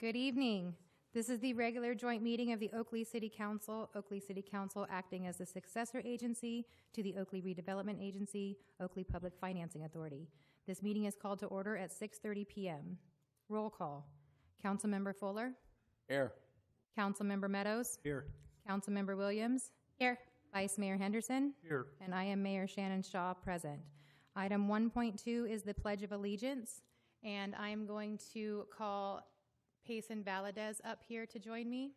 Good evening. This is the regular joint meeting of the Oakley City Council acting as the successor agency to the Oakley Redevelopment Agency, Oakley Public Financing Authority. This meeting is called to order at 6:30 p.m. Roll call. Councilmember Fuller. Here. Councilmember Meadows. Here. Councilmember Williams. Here. Vice Mayor Henderson. Here. And I am Mayor Shannon Shaw, present. Item 1.2 is the Pledge of Allegiance, and I'm going to call Payson Valadez up here to join me.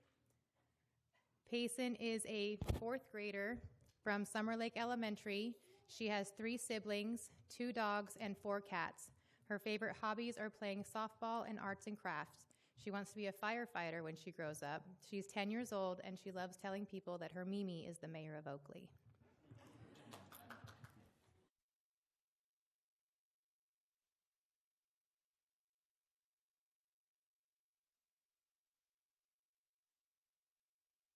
Payson is a fourth grader from Summer Lake Elementary. She has 3 siblings, 2 dogs, and 4 cats. Her favorite hobbies are playing softball and arts and crafts. She wants to be a firefighter when she grows up. She's 10 years old, and she loves telling people that her Mimi is the mayor of Oakley.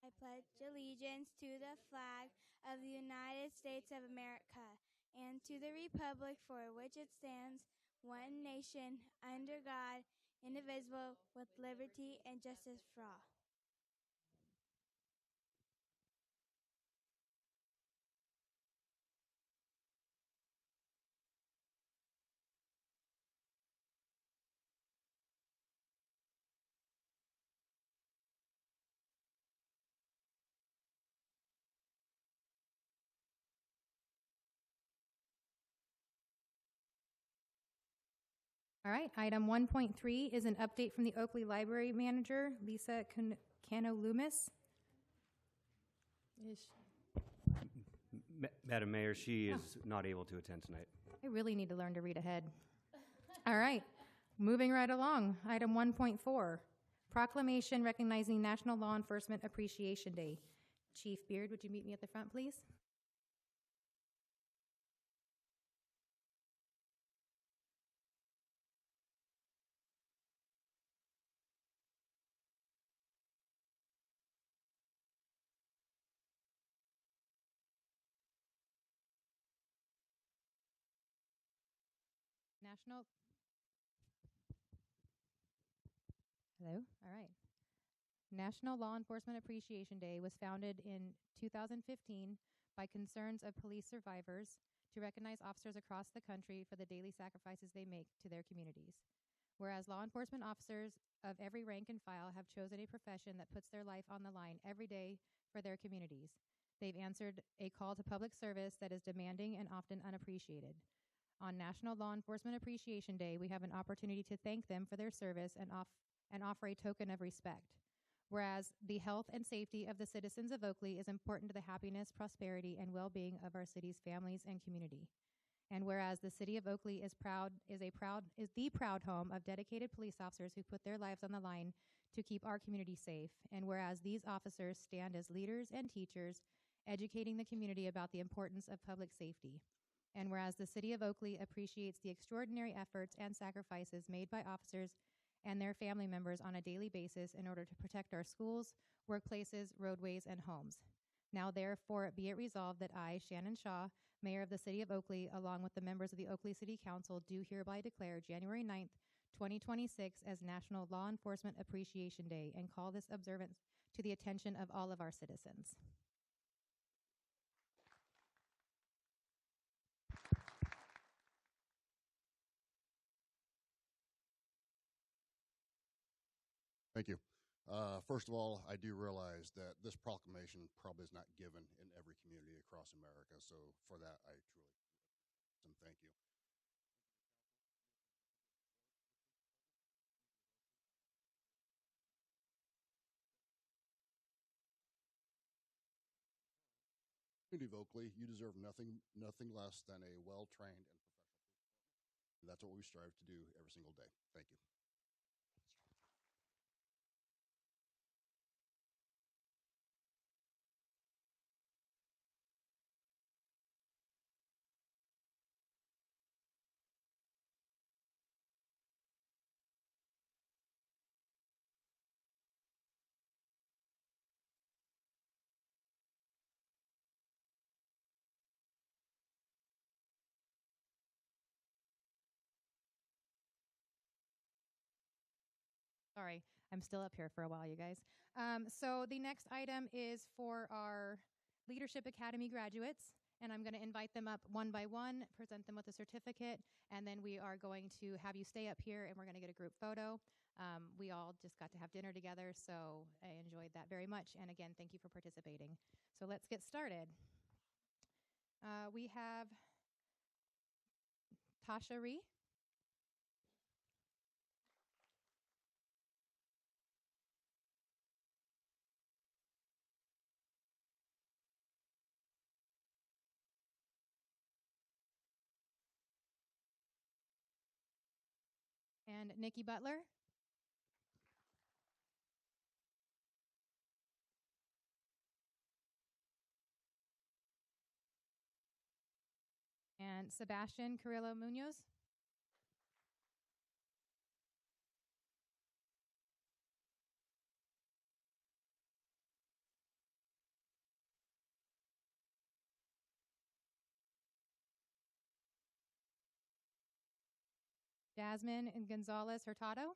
I pledge allegiance to the flag of the United States of America and to the republic for which it stands, one nation, under God, indivisible, with liberty and justice for all. All right, item 1.3 is an update from the Oakley Library Manager, Lisa Cano-Loomis. Madam Mayor, she is not able to attend tonight. I really need to learn to read ahead. All right, moving right along. Item 1.4, proclamation recognizing National Law Enforcement Appreciation Day. Chief Beard, would you meet me at the front, please? National. Hello? All right. National Law Enforcement Appreciation Day was founded in 2015 by concerns of police survivors to recognize officers across the country for the daily sacrifices they make to their communities. Whereas law enforcement officers of every rank and file have chosen a profession that puts their life on the line every day for their communities. They've answered a call to public service that is demanding and often unappreciated. On National Law Enforcement Appreciation Day, we have an opportunity to thank them for their service and offer a token of respect. Whereas the health and safety of the citizens of Oakley is important to the happiness, prosperity, and well-being of our city's families and community. And whereas the city of Oakley is the proud home of dedicated police officers who put their lives on the line to keep our community safe. And whereas these officers stand as leaders and teachers, educating the community about the importance of public safety. And whereas the city of Oakley appreciates the extraordinary efforts and sacrifices made by officers and their family members on a daily basis in order to protect our schools, workplaces, roadways, and homes. Now therefore be it resolved that I, Shannon Shaw, Mayor of the City of Oakley, along with the members of the Oakley City Council, do hereby declare January 9th, 2026 as National Law Enforcement Appreciation Day and call this observance to the attention of all of our citizens. Thank you. First of all, I do realize that this proclamation probably is not given in every community across America. So for that, I truly thank you. Community of Oakley, you deserve nothing less than a well-trained and professional. That's what we strive to do every single day. Thank you. Sorry, I'm still up here for a while, you guys. So the next item is for our Leadership Academy graduates, and I'm going to invite them up one by one, present them with a certificate, and then we are going to have you stay up here, and we're going to get a group photo. We all just got to have dinner together, so I enjoyed that very much. And again, thank you for participating. So let's get started. We have Tasha Ree. And Nikki Butler. And Sebastian Carrillo Munoz. Jasmine and Gonzalez Hurtado.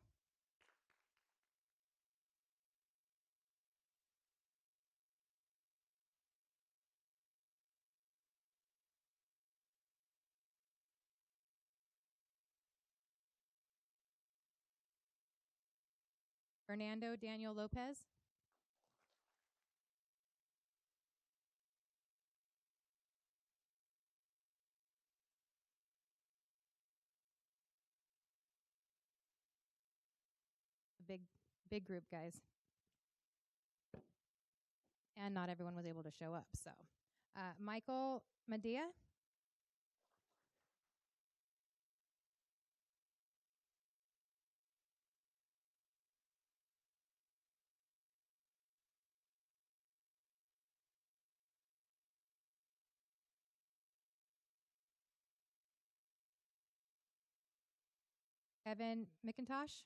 Fernando Daniel Lopez. A big group, guys. And not everyone was able to show up. So, Michael Medea. Evan McIntosh.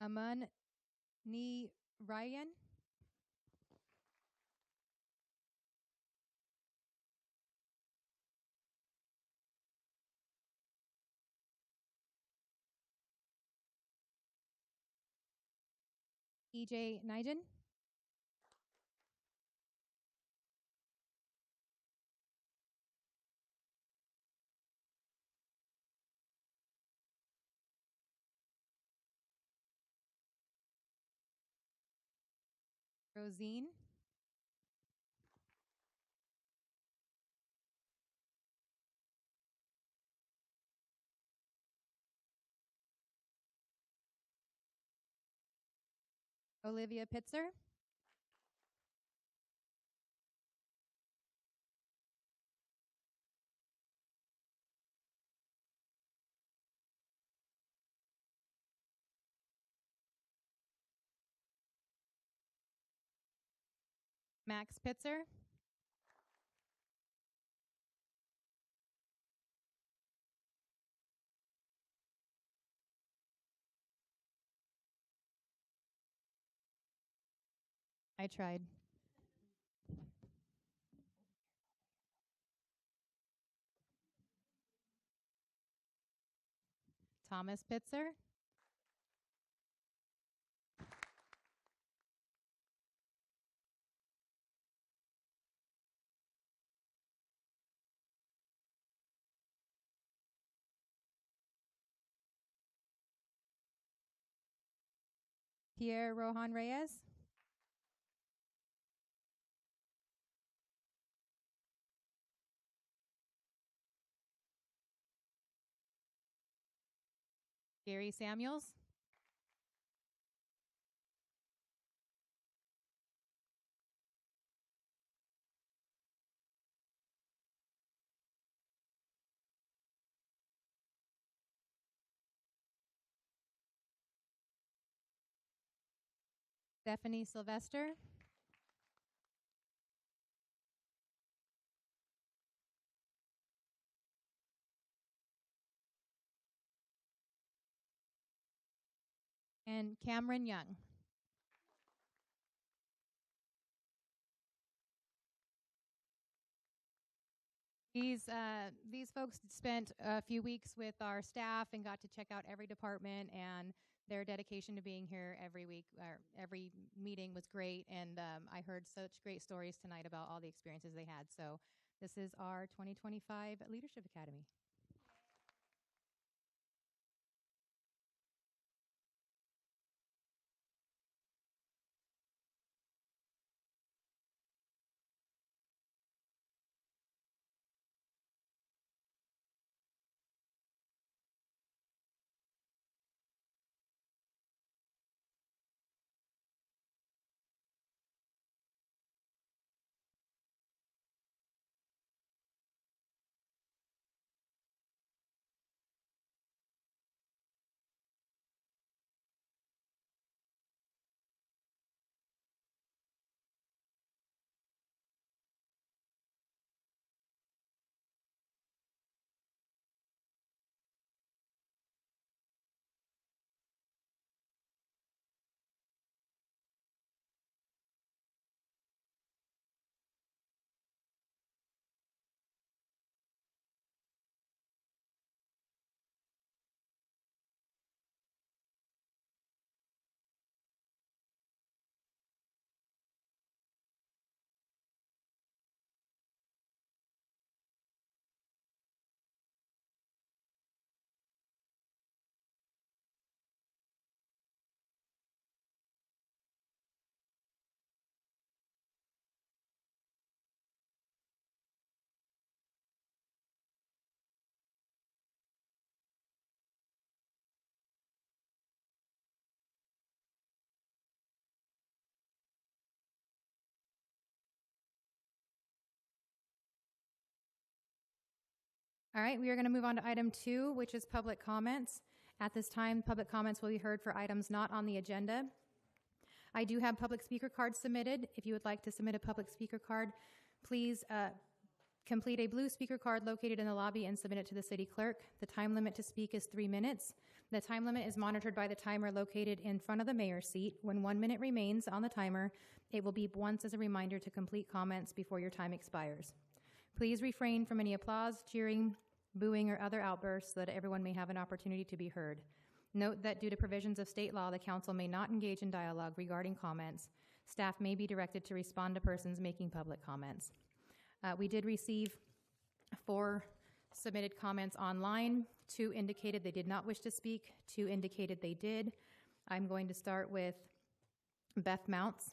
Aman Ni Ryan. EJ Nigel. Rosine. Olivia Pitzer. Max Pitzer. I tried. Thomas Pitzer. Pierre Rohan Reyes. Gary Samuels. Stephanie Sylvester. and Cameron Young. These folks spent a few weeks with our staff and got to check out every department, and their dedication to being here every week or every meeting was great. And I heard such great stories tonight about all the experiences they had. So this is our 2025 Leadership Academy. All right, we are going to move on to item 2, which is public comments. At this time, public comments will be heard for items not on the agenda. I do have public speaker cards submitted. If you would like to submit a public speaker card, please complete a blue speaker card located in the lobby and submit it to the city clerk. The time limit to speak is 3 minutes. The time limit is monitored by the timer located in front of the mayor's seat. When 1 minute remains on the timer, it will beep once as a reminder to complete comments before your time expires. Please refrain from any applause, cheering, booing, or other outbursts so that everyone may have an opportunity to be heard. Note that due to provisions of state law, the council may not engage in dialogue regarding comments. Staff may be directed to respond to persons making public comments. We did receive 4 submitted comments online. 2 indicated they did not wish to speak. 2 indicated they did. I'm going to start with Beth Mounts.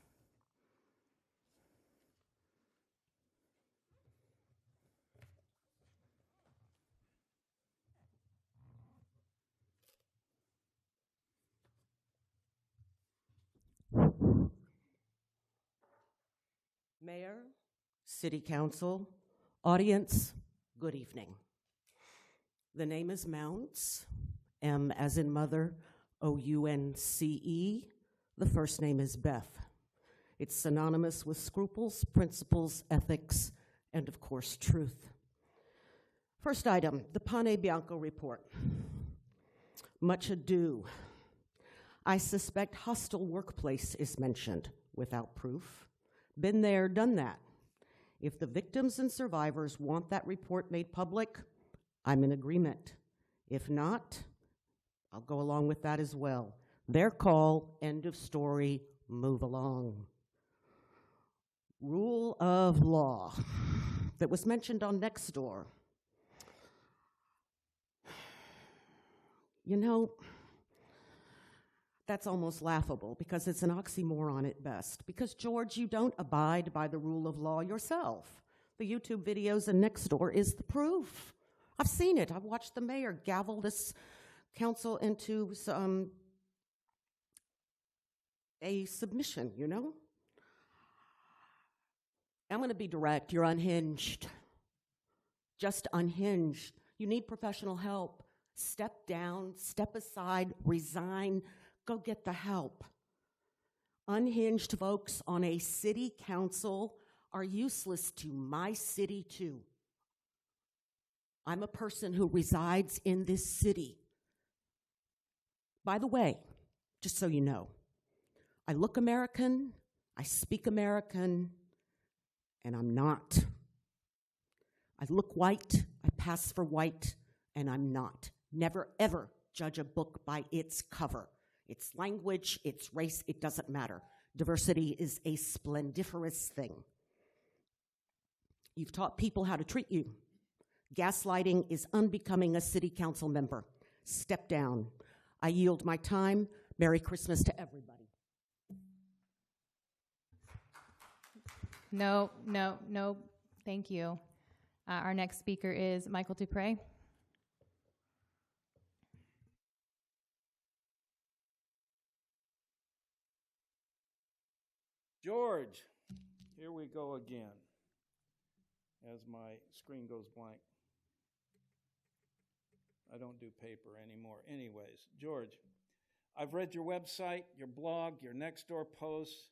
Mayor, City Council, audience, good evening. The name is Mounts, M as in mother, O-U-N-C-E. The first name is Beth. It's synonymous with scruples, principles, ethics, and of course, truth. First item, the Pane Bianco report. Much ado. I suspect hostile workplace is mentioned without proof. Been there, done that. If the victims and survivors want that report made public, I'm in agreement. If not, I'll go along with that as well. Their call, end of story, move along. Rule of law that was mentioned on Nextdoor. You know, that's almost laughable because it's an oxymoron at best. Because, George, you don't abide by the rule of law yourself. The YouTube videos and Nextdoor is the proof. I've seen it. I've watched the mayor gavel this council into a submission, you know? I'm going to be direct. You're unhinged. Just unhinged. You need professional help. Step down, step aside, resign. Go get the help. Unhinged folks on a city council are useless to my city too. I'm a person who resides in this city. By the way, just so you know. I look American, I speak American, and I'm not. I look white, I pass for white, and I'm not. Never, ever judge a book by its cover. Its language, its race, it doesn't matter. Diversity is a splendiferous thing. You've taught people how to treat you. Gaslighting is unbecoming a city council member. Step down. I yield my time. Merry Christmas to everybody. No, thank you. Our next speaker is Michael Dupre. George, here we go again, as my screen goes blank. I don't do paper anymore. Anyways, George, I've read your website, your blog, your Nextdoor posts,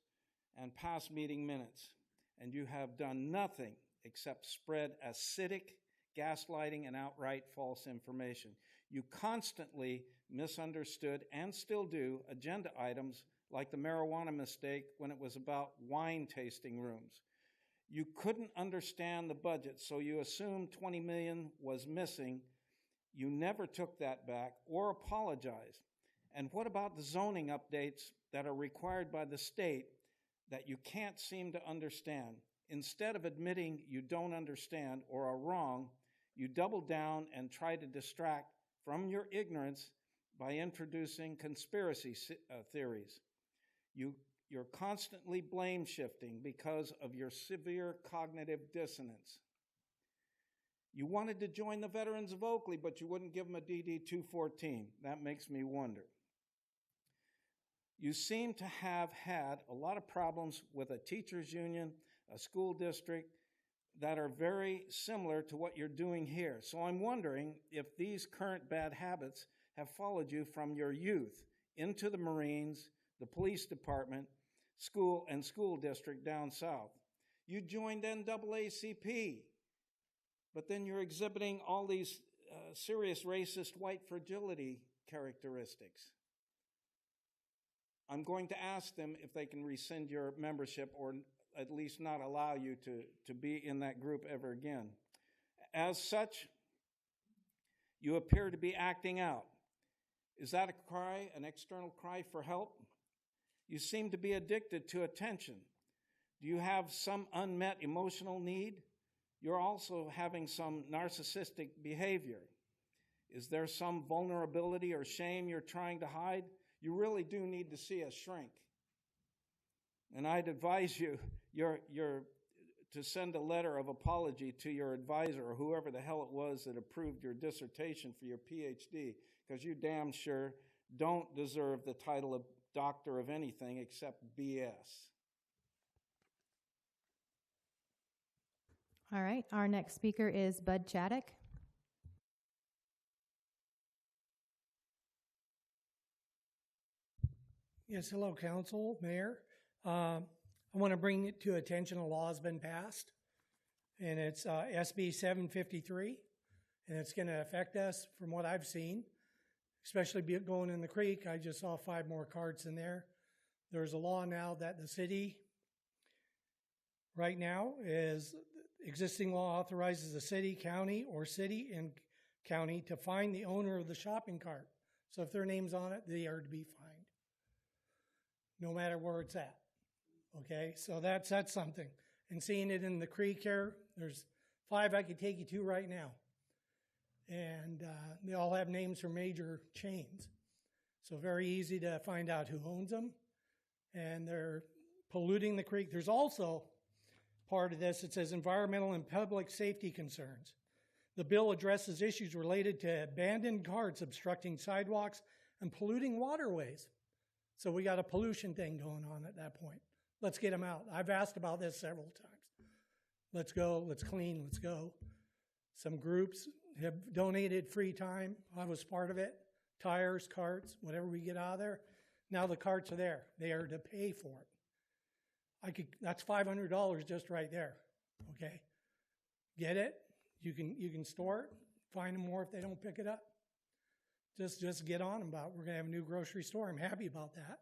and past meeting minutes, and you have done nothing except spread acidic, gaslighting, and outright false information. You constantly misunderstood, and still do, agenda items like the marijuana mistake when it was about wine tasting rooms. You couldn't understand the budget, so you assumed $20 million was missing. You never took that back or apologized. And what about the zoning updates that are required by the state that you can't seem to understand? Instead of admitting you don't understand or are wrong, you double down and try to distract from your ignorance by introducing conspiracy theories. You're constantly blame shifting because of your severe cognitive dissonance. You wanted to join the veterans of Oakley, but you wouldn't give them a DD 214. That makes me wonder. You seem to have had a lot of problems with a teachers union, a school district, that are very similar to what you're doing here. So I'm wondering if these current bad habits have followed you from your youth into the Marines, the police department, school district down south. You joined NAACP, but then you're exhibiting all these serious racist white fragility characteristics. I'm going to ask them if they can rescind your membership or at least not allow you to be in that group ever again. As such, you appear to be acting out. Is that a cry, an external cry for help? You seem to be addicted to attention. Do you have some unmet emotional need? You're also having some narcissistic behavior. Is there some vulnerability or shame you're trying to hide? You really do need to see a shrink. And I'd advise you to send a letter of apology to your advisor or whoever the hell it was that approved your dissertation for your PhD, because you damn sure don't deserve the title of doctor of anything except BS. All right, our next speaker is Bud Chaddock. Yes, hello, Council, Mayor. I want to bring it to attention a law has been passed, and it's SB 753, and it's going to affect us from what I've seen, especially going in the creek. I just saw 5 more carts in there. There's a law now that the city, right now, is existing law authorizes the city, county, or city and county to fine the owner of the shopping cart. So if their name's on it, they are to be fined, no matter where it's at. Okay, so that's something. And seeing it in the creek here, there's 5 I could take you to right now. And they all have names for major chains. So very easy to find out who owns them. And they're polluting the creek. There's also part of this, it says environmental and public safety concerns. The bill addresses issues related to abandoned carts obstructing sidewalks and polluting waterways. So we got a pollution thing going on at that point. Let's get them out. I've asked about this several times. Let's go, let's clean, let's go. Some groups have donated free time. I was part of it. Tires, carts, whatever we get out of there. Now the carts are there. They are to pay for it. That's $500 just right there. Okay? Get it? You can store it. Find them more if they don't pick it up. just get on about. We're going to have a new grocery store. I'm happy about that.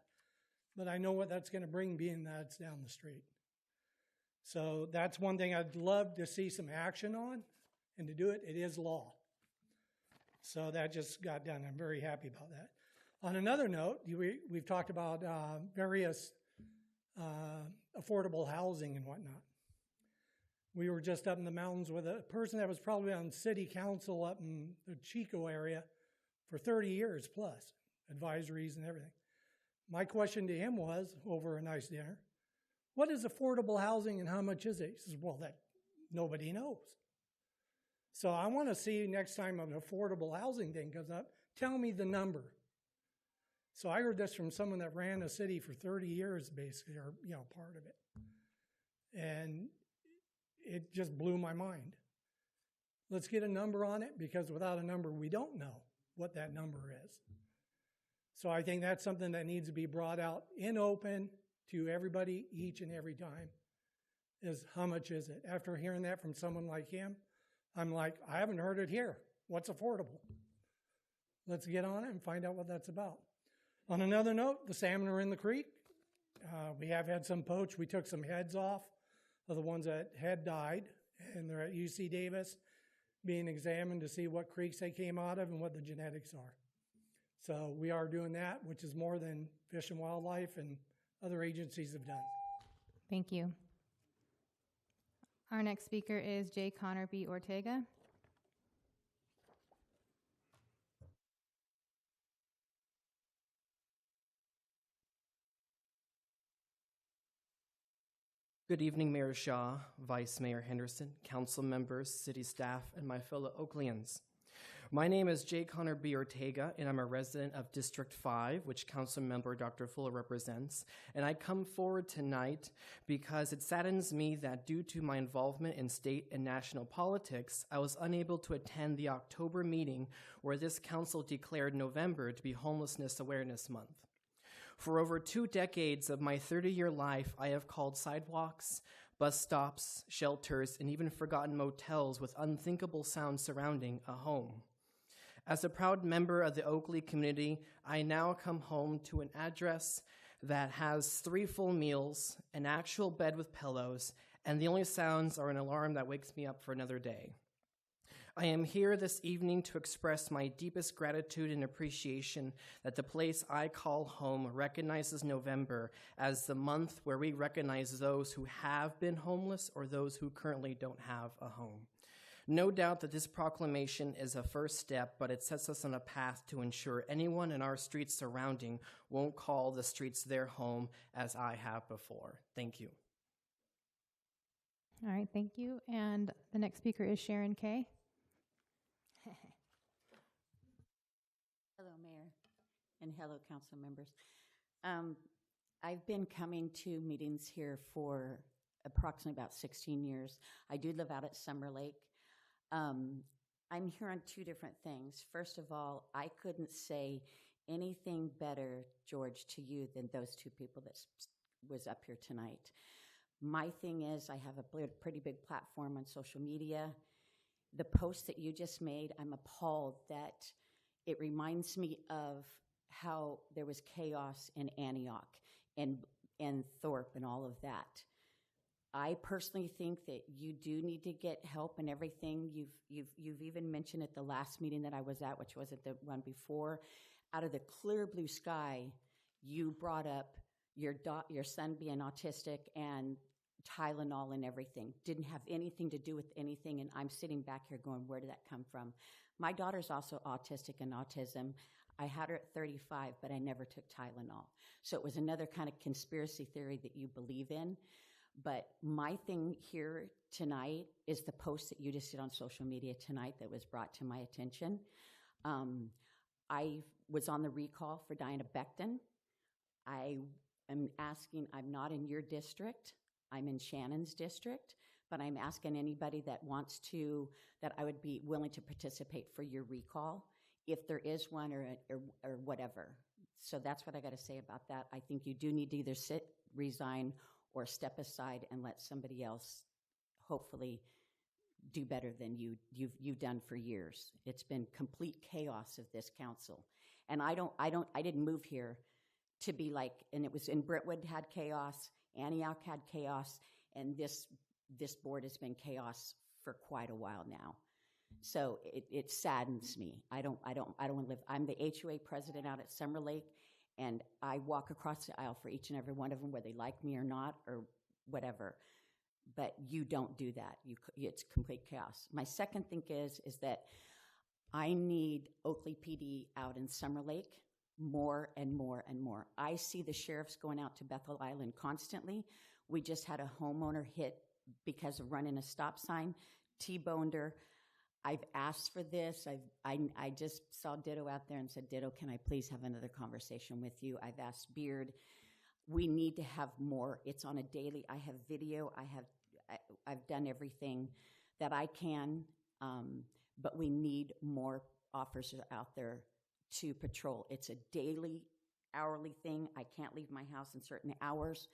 But I know what that's going to bring, being that it's down the street. So that's one thing I'd love to see some action on, and to do it, it is law. So that just got done. I'm very happy about that. On another note, we've talked about various affordable housing and whatnot. We were just up in the mountains with a person that was probably on city council up in the Chico area for 30 years plus, advisories and everything. My question to him was, over a nice dinner, what is affordable housing and how much is it? He says, well, that nobody knows. So I want to see next time an affordable housing thing comes up, tell me the number. So I heard this from someone that ran a city for 30 years, basically, or, part of it. And it just blew my mind. Let's get a number on it, because without a number, we don't know what that number is. So I think that's something that needs to be brought out in open to everybody each and every time, is how much is it? After hearing that from someone like him, I'm like, I haven't heard it here. What's affordable? Let's get on it and find out what that's about. On another note, the salmon are in the creek. We have had some poached. We took some heads off of the ones that had died, and they're at UC Davis being examined to see what creeks they came out of and what the genetics are. So we are doing that, which is more than Fish and Wildlife and other agencies have done. Thank you. Our next speaker is J. Connor B. Ortega. Good evening, Mayor Shaw, Vice Mayor Henderson, council members, city staff, and my fellow Oakleyans. My name is J. Connor B. Ortega, and I'm a resident of District 5, which council member Dr. Fuller represents. And I come forward tonight because it saddens me that due to my involvement in state and national politics, I was unable to attend the October meeting where this council declared November to be Homelessness Awareness Month. For over 2 decades of my 30-year life, I have called sidewalks, bus stops, shelters, and even forgotten motels with unthinkable sounds surrounding a home. As a proud member of the Oakley community, I now come home to an address that has 3 full meals, an actual bed with pillows, and the only sounds are an alarm that wakes me up for another day. I am here this evening to express my deepest gratitude and appreciation that the place I call home recognizes November as the month where we recognize those who have been homeless or those who currently don't have a home. No doubt that this proclamation is a first step, but it sets us on a path to ensure anyone in our streets surrounding won't call the streets their home as I have before. Thank you. All right, thank you. And the next speaker is Sharon Kay. Hello, Mayor, and hello, council members. I've been coming to meetings here for approximately about 16 years. I do live out at Summer Lake. I'm here on 2 different things. First of all, I couldn't say anything better, George, to you than those 2 people that was up here tonight. My thing is, I have a pretty big platform on social media. The post that you just made, I'm appalled that it reminds me of how there was chaos in Antioch and Thorpe and all of that. I personally think that you do need to get help and everything. You've even mentioned at the last meeting that I was at, which wasn't the one before, out of the clear blue sky, you brought up your son being autistic and Tylenol and everything. Didn't have anything to do with anything, and I'm sitting back here going, where did that come from? My daughter's also autistic and autism. I had her at 35, but I never took Tylenol. So it was another kind of conspiracy theory that you believe in. But my thing here tonight is the post that you just did on social media tonight that was brought to my attention. I was on the recall for Diana Becton. I am asking, I'm not in your district. I'm in Shannon's district, but I'm asking anybody that wants to, that I would be willing to participate for your recall, if there is one or whatever. So that's what I got to say about that. I think you do need to either resign, or step aside and let somebody else hopefully do better than you've done for years. It's been complete chaos of this council. And I didn't move here to be like, and it was in Brentwood had chaos, Antioch had chaos, and this board has been chaos for quite a while now. So it saddens me. I don't want to live. I'm the HOA president out at Summer Lake, and I walk across the aisle for each and every one of them, whether they like me or not or whatever. But you don't do that. It's complete chaos. My second thing is that I need Oakley PD out in Summer Lake more and more and more. I see the sheriffs going out to Bethel Island constantly. We just had a homeowner hit because of running a stop sign, T-boned her. I've asked for this. I just saw Ditto out there and said, Ditto, can I please have another conversation with you? I've asked Beard. We need to have more. It's on a daily. I have video. I've done everything that I can, but we need more officers out there to patrol. It's a daily, hourly thing. I can't leave my house in certain hours.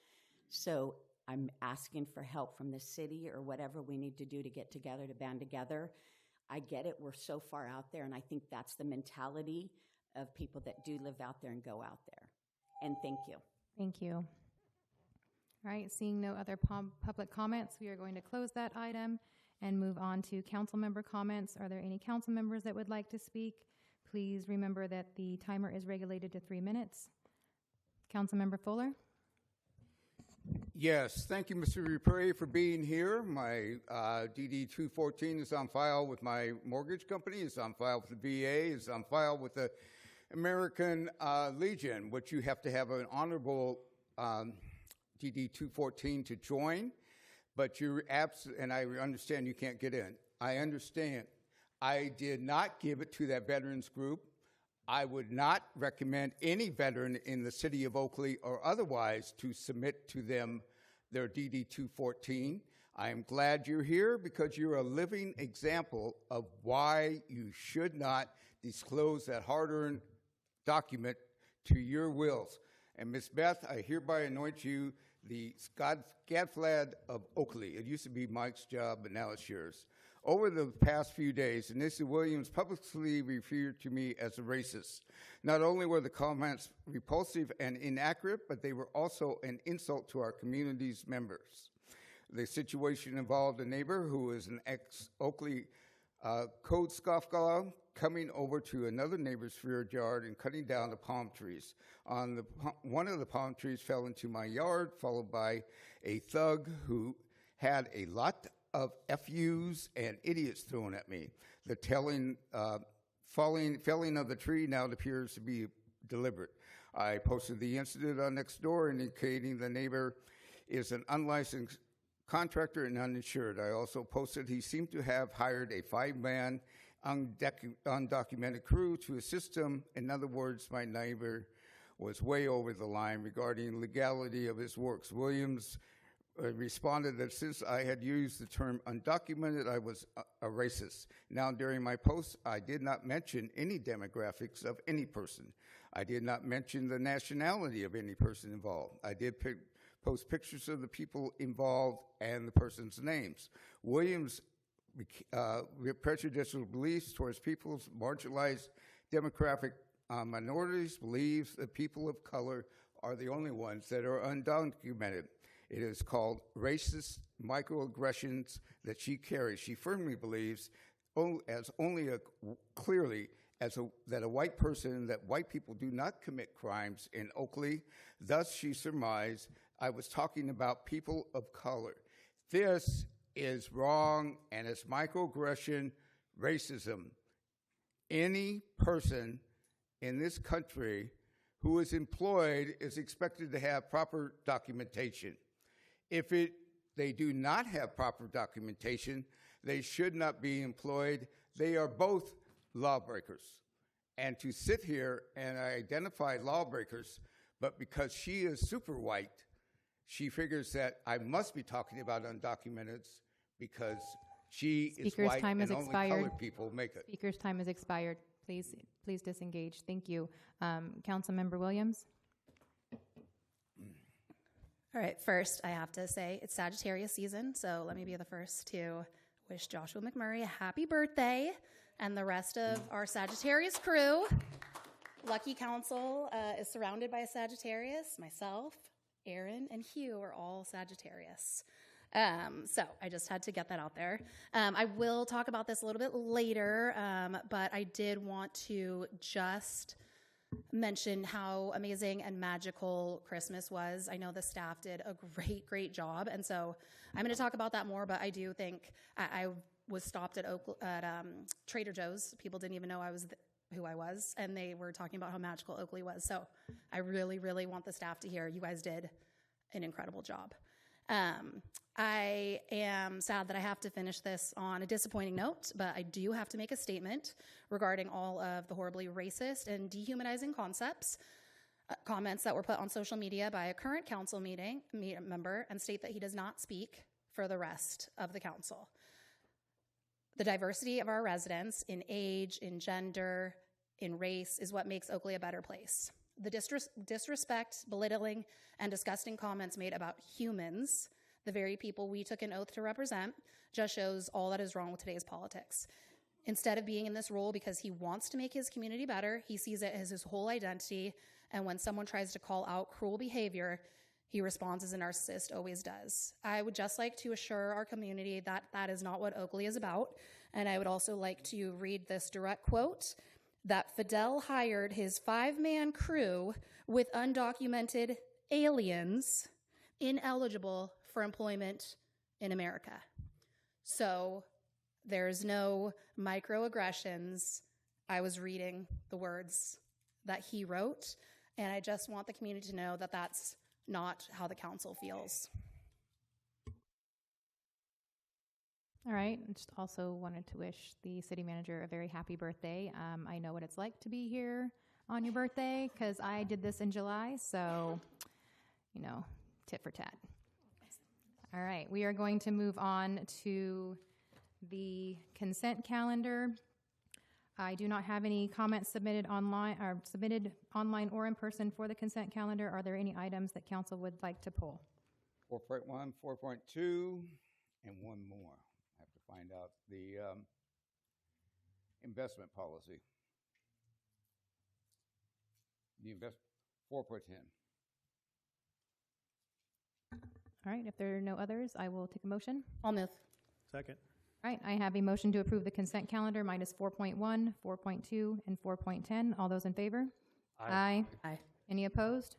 So I'm asking for help from the city or whatever we need to do to get together, to band together. I get it. We're so far out there, and I think that's the mentality of people that do live out there and go out there. And thank you. Thank you. All right, seeing no other public comments, we are going to close that item and move on to council member comments. Are there any council members that would like to speak? Please remember that the timer is regulated to 3 minutes. Councilmember Fuller. Yes, thank you, Mr. Dupre, for being here. My DD 214 is on file with my mortgage company, is on file with the VA, is on file with the American Legion, which you have to have an honorable DD 214 to join, but you're and I understand you can't get in. I understand. I did not give it to that veterans group. I would not recommend any veteran in the city of Oakley or otherwise to submit to them their DD 214. I am glad you're here because you're a living example of why you should not disclose that hard-earned document to your wills. And Ms. Beth, I hereby anoint you the Gadflad of Oakley. It used to be Mike's job, but now it's yours. Over the past few days, Anissa Williams publicly referred to me as a racist. Not only were the comments repulsive and inaccurate, but they were also an insult to our community's members. The situation involved a neighbor who is an ex-Oakley code scofflaw coming over to another neighbor's rear yard and cutting down the palm trees. One of the palm trees fell into my yard, followed by a thug who had a lot of FUs and idiots thrown at me. The felling of the tree now appears to be deliberate. I posted the incident on Nextdoor indicating the neighbor is an unlicensed contractor and uninsured. I also posted he seemed to have hired a 5-man undocumented crew to assist him. In other words, my neighbor was way over the line regarding legality of his works. Williams responded that since I had used the term undocumented, I was a racist. Now, during my post, I did not mention any demographics of any person. I did not mention the nationality of any person involved. I did post pictures of the people involved and the person's names. Williams' prejudicial beliefs towards people's marginalized demographic minorities believes that people of color are the only ones that are undocumented. It is called racist microaggressions that she carries. She firmly believes that a white person, that white people do not commit crimes in Oakley. Thus, she surmised I was talking about people of color. This is wrong, and it's microaggression racism. Any person in this country who is employed is expected to have proper documentation. If they do not have proper documentation, they should not be employed. They are both lawbreakers. And to sit here and identify lawbreakers, but because she is super white, she figures that I must be talking about undocumented because she is white and only colored people make it. Speaker's time has expired. Please disengage. Thank you. Councilmember Williams. All right, first I have to say it's Sagittarius season, so let me be the first to wish Joshua McMurray a happy birthday and the rest of our Sagittarius crew. Lucky Council is surrounded by a Sagittarius. Myself, Aaron, and Hugh are all Sagittarius. So I just had to get that out there. I will talk about this a little bit later, but I did want to just mention how amazing and magical Christmas was. I know the staff did a great job, and so I'm going to talk about that more, but I do think I was stopped at Trader Joe's. People didn't even know who I was, and they were talking about how magical Oakley was. So I really want the staff to hear you guys did an incredible job. I am sad that I have to finish this on a disappointing note, but I do have to make a statement regarding all of the horribly racist and dehumanizing comments that were put on social media by a current council member, and state that he does not speak for the rest of the council. The diversity of our residents in age, in gender, in race is what makes Oakley a better place. The disrespect, belittling, and disgusting comments made about humans, the very people we took an oath to represent, just shows all that is wrong with today's politics. Instead of being in this role because he wants to make his community better, he sees it as his whole identity, and when someone tries to call out cruel behavior, he responds as a narcissist always does. I would just like to assure our community that that is not what Oakley is about, and I would also like to read this direct quote, that Fidel hired his 5-man crew with undocumented aliens ineligible for employment in America. So there's no microaggressions. I was reading the words that he wrote, and I just want the community to know that that's not how the council feels. All right. Just also wanted to wish the city manager a very happy birthday. I know what it's like to be here on your birthday because I did this in July. So, tit for tat. All right. We are going to move on to the consent calendar. I do not have any comments submitted online or in person for the consent calendar. Are there any items that council would like to pull? 4.1, 4.2, and one more. I have to find out the investment policy. The 4.10. All right. If there are no others, I will take a motion. I'll move. Second. All right. I have a motion to approve the consent calendar minus 4.1, 4.2, and 4.10. All those in favor? Aye. Aye. Any opposed?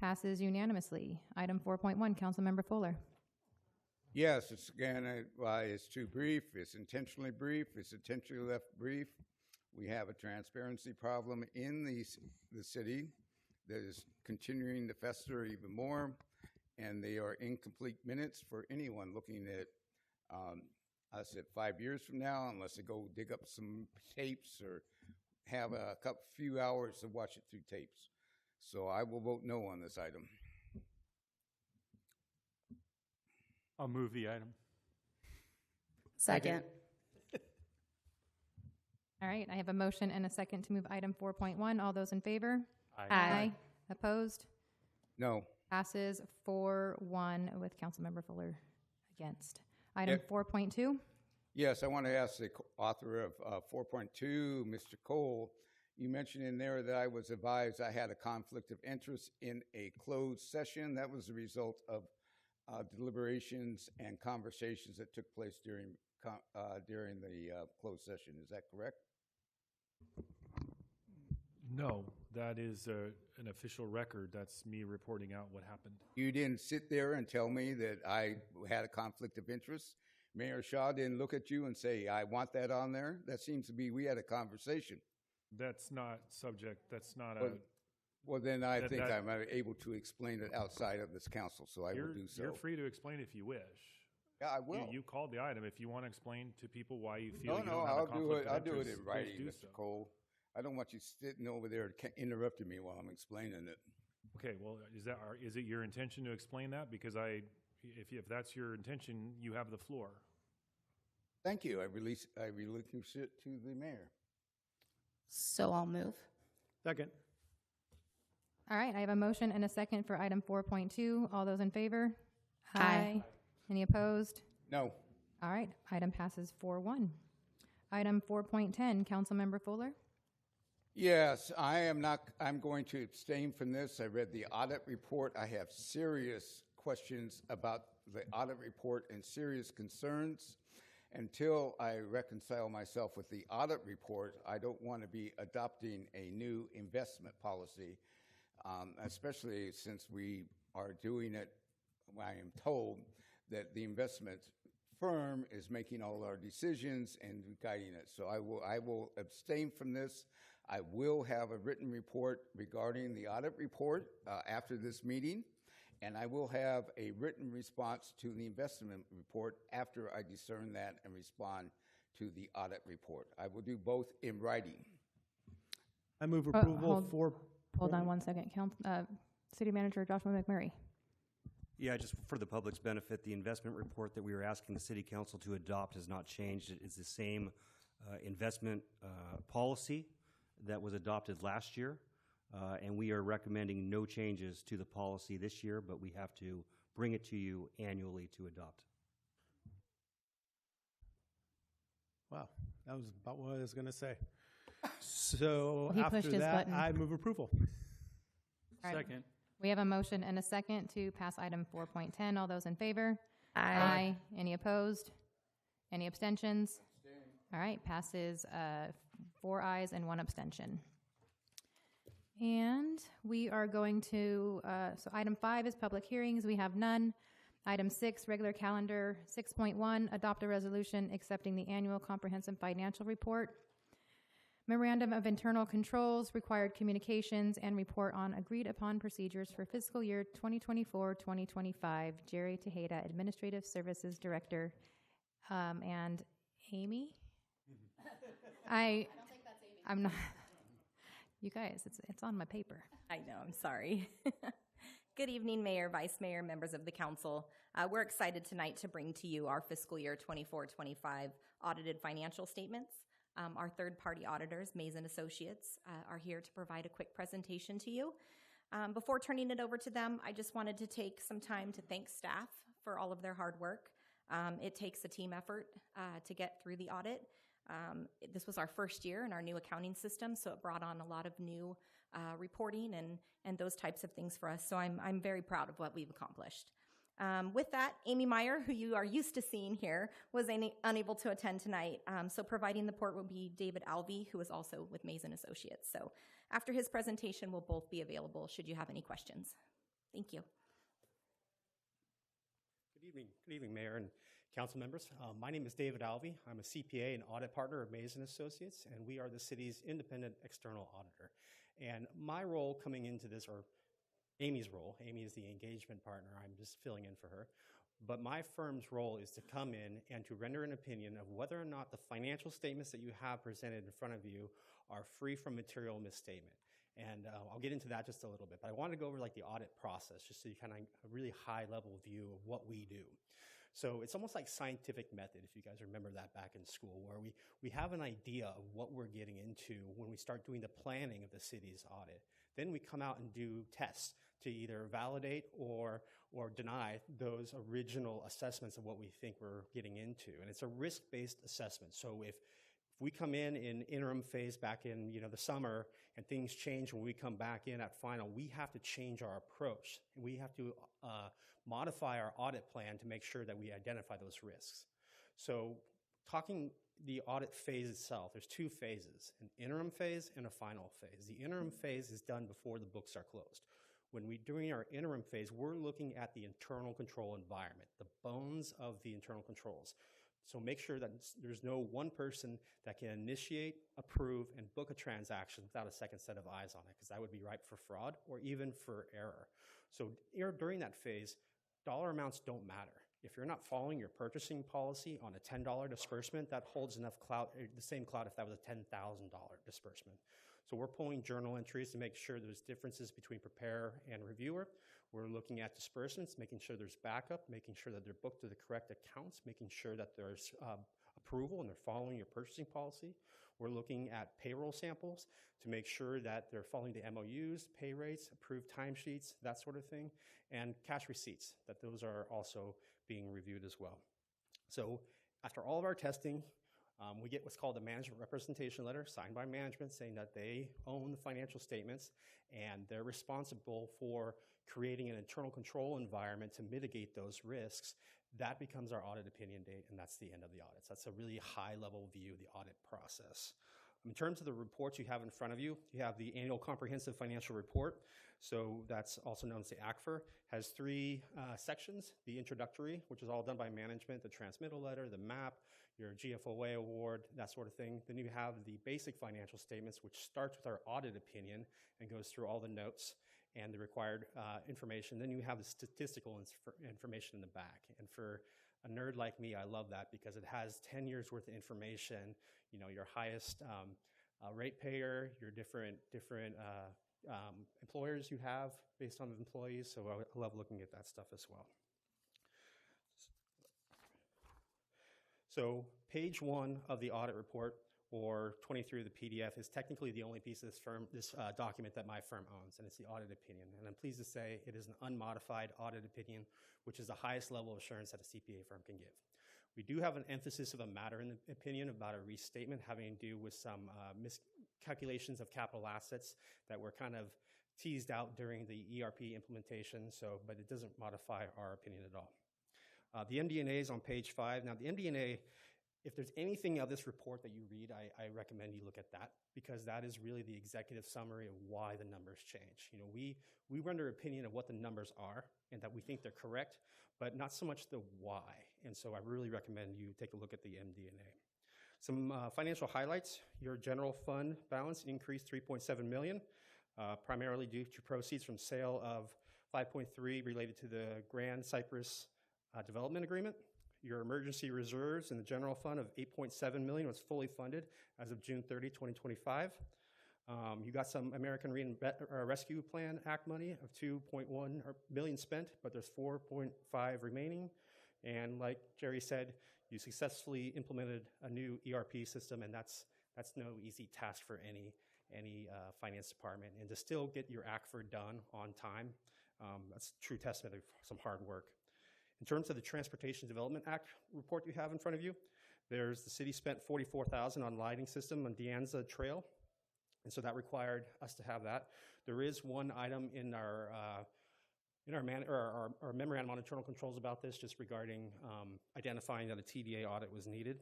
Passes unanimously. Item 4.1, Councilmember Fuller. Yes, it's too brief. It's intentionally brief. It's intentionally left brief. We have a transparency problem in the city that is continuing to fester even more, and they are incomplete minutes for anyone looking at us at 5 years from now, unless they go dig up some tapes or have a few hours to watch it through tapes. So I will vote no on this item. I'll move the item. Second. All right. I have a motion and a second to move item 4.1. All those in favor? Aye. Opposed? No. Passes 4-1 with Councilmember Fuller against. Item 4.2. Yes, I want to ask the author of 4.2, Mr. Cole. You mentioned in there that I was advised I had a conflict of interest in a closed session. That was the result of deliberations and conversations that took place during the closed session. Is that correct? No, that is an official record. That's me reporting out what happened. You didn't sit there and tell me that I had a conflict of interest. Mayor Shaw didn't look at you and say, I want that on there. That seems to be, we had a conversation. That's not subject. That's not Well, then I think I'm able to explain it outside of this council, so I will do so. You're free to explain if you wish. Yeah, I will. You called the item. If you want to explain to people why you feel you No, don't have a conflict of interest, I'll do it in writing, please do Mr. so. Cole. I don't want you sitting over there interrupting me while I'm explaining it. Okay, well, is it your intention to explain that? Because if that's your intention, you have the floor. Thank you. I relinquish it to the mayor. So I'll move. Second. All right. I have a motion and a second for item 4.2. All those in favor? Aye. Any opposed? No. All right, item passes 4-1. Item 4.10, Councilmember Fuller. Yes, I'm going to abstain from this. I read the audit report. I have serious questions about the audit report and serious concerns. Until I reconcile myself with the audit report, I don't want to be adopting a new investment policy, especially since we are doing it. I am told that the investment firm is making all our decisions and guiding it. So I will abstain from this. I will have a written report regarding the audit report after this meeting, and I will have a written response to the investment report after I discern that and respond to the audit report. I will do both in writing. I move approval for... Hold on one second. City Manager Joshua McMurray. Yeah, just for the public's benefit, the investment report that we were asking the City Council to adopt has not changed. It is the same investment policy that was adopted last year, and we are recommending no changes to the policy this year, but we have to bring it to you annually to adopt. Wow, that was about what I was going to say. So He after pushed his that, button. I move approval. All right. Second. We have a motion and a second to pass item 4.10. All those in favor? Aye. Any opposed? Any abstentions? All right, passes 4 ayes and 1 abstention. And we are going to, so item 5 is public hearings. We have none. Item 6, regular calendar. 6.1, adopt a resolution accepting the annual comprehensive financial report. Memorandum of internal controls, required communications, and report on agreed upon procedures for fiscal year 2024-2025. Jerry Tejeda, Administrative Services Director, and Amy. I don't think that's Amy. I'm not. You guys, it's on my paper. I know, I'm sorry. Good evening, Mayor, Vice Mayor, members of the council. We're excited tonight to bring to you our fiscal year 24-25 audited financial statements. Our third-party auditors, Mays & Associates, are here to provide a quick presentation to you. Before turning it over to them, I just wanted to take some time to thank staff for all of their hard work. It takes a team effort to get through the audit. This was our first year in our new accounting system, so it brought on a lot of new reporting and those types of things for us. So I'm very proud of what we've accomplished. With that, Amy Meyer, who you are used to seeing here, was unable to attend tonight. So providing the report will be David Alvey, who is also with Mays & Associates. So after his presentation, we'll both be available should you have any questions. Thank you. Good evening, Mayor and council members. My name is David Alvey. I'm a CPA and audit partner of Mays & Associates, and we are the city's independent external auditor. And my role coming into this, or Amy's role, Amy is the engagement partner, I'm just filling in for her, but my firm's role is to come in and to render an opinion of whether or not the financial statements that you have presented in front of you are free from material misstatement. And I'll get into that just a little bit, but I wanted to go over like the audit process just so you kind of a really high level view of what we do. So it's almost like scientific method, if you guys remember that back in school, where we have an idea of what we're getting into when we start doing the planning of the city's audit. Then we come out and do tests to either validate or deny those original assessments of what we think we're getting into. And it's a risk-based assessment. So if we come in interim phase back in the summer and things change when we come back in at final, we have to change our approach. We have to modify our audit plan to make sure that we identify those risks. So talking the audit phase itself, there's 2 phases, an interim phase and a final phase. The interim phase is done before the books are closed. When we're doing our interim phase, we're looking at the internal control environment, the bones of the internal controls. So make sure that there's no one person that can initiate, approve, and book a transaction without a second set of eyes on it, because that would be ripe for fraud or even for error. So during that phase, dollar amounts don't matter. If you're not following your purchasing policy on a $10 disbursement, that holds enough clout, the same clout if that was a $10,000 disbursement. So we're pulling journal entries to make sure there's differences between preparer and reviewer. We're looking at disbursements, making sure there's backup, making sure that they're booked to the correct accounts, making sure that there's approval and they're following your purchasing policy. We're looking at payroll samples to make sure that they're following the MOUs, pay rates, approved timesheets, that sort of thing, and cash receipts, that those are also being reviewed as well. So After all of our testing, we get what's called a management representation letter signed by management saying that they own the financial statements and they're responsible for creating an internal control environment to mitigate those risks. That becomes our audit opinion date, and that's the end of the audit. So that's a really high-level view of the audit process. In terms of the reports you have in front of you, you have the annual comprehensive financial report. So that's also known as the ACFR. Has three sections: the introductory, which is all done by management, the transmittal letter, the map, your GFOA award, that sort of thing. Then you have the basic financial statements, which starts with our audit opinion and goes through all the notes and the required information. Then you have the statistical information in the back. And for a nerd like me, I love that because it has 10 years worth of information, you know, your highest ratepayer, your different employers you have based on the employees. So I love looking at that stuff as well. So page 1 of the audit report, or 23 of the PDF, is technically the only piece of this document that my firm owns, and it's the audit opinion. And I'm pleased to say it is an unmodified audit opinion, which is the highest level of assurance that a CPA firm can give. We do have an emphasis of a matter in the opinion about a restatement having to do with some miscalculations of capital assets that were kind of teased out during the ERP implementation, but it doesn't modify our opinion at all. The MD&A is on page 5. Now, the MD&A, if there's anything of this report that you read, I recommend you look at that, because that is really the executive summary of why the numbers change. You know, we render opinion of what the numbers are and that we think they're correct, but not so much the why. And so I really recommend you take a look at the MD&A. Some financial highlights: your general fund balance increased $3.7 million, primarily due to proceeds from sale of $5.3 related to the Grand Cypress Development Agreement. Your emergency reserves in the general fund of $8.7 million was fully funded as of June 30, 2025. You got some American Rescue Plan Act money of $2.1 million spent, but there's $4.5 remaining. And like Jerry said, you successfully implemented a new ERP system, and that's no easy task for any finance department. And to still get your ACFR done on time, that's a true testament of some hard work. In terms of the Transportation Development Act report you have in front of you, the city spent $44,000 on lighting system on Deanza Trail, and so that required us to have that. There is one item in our memorandum on internal controls about this, just regarding identifying that a TDA audit was needed.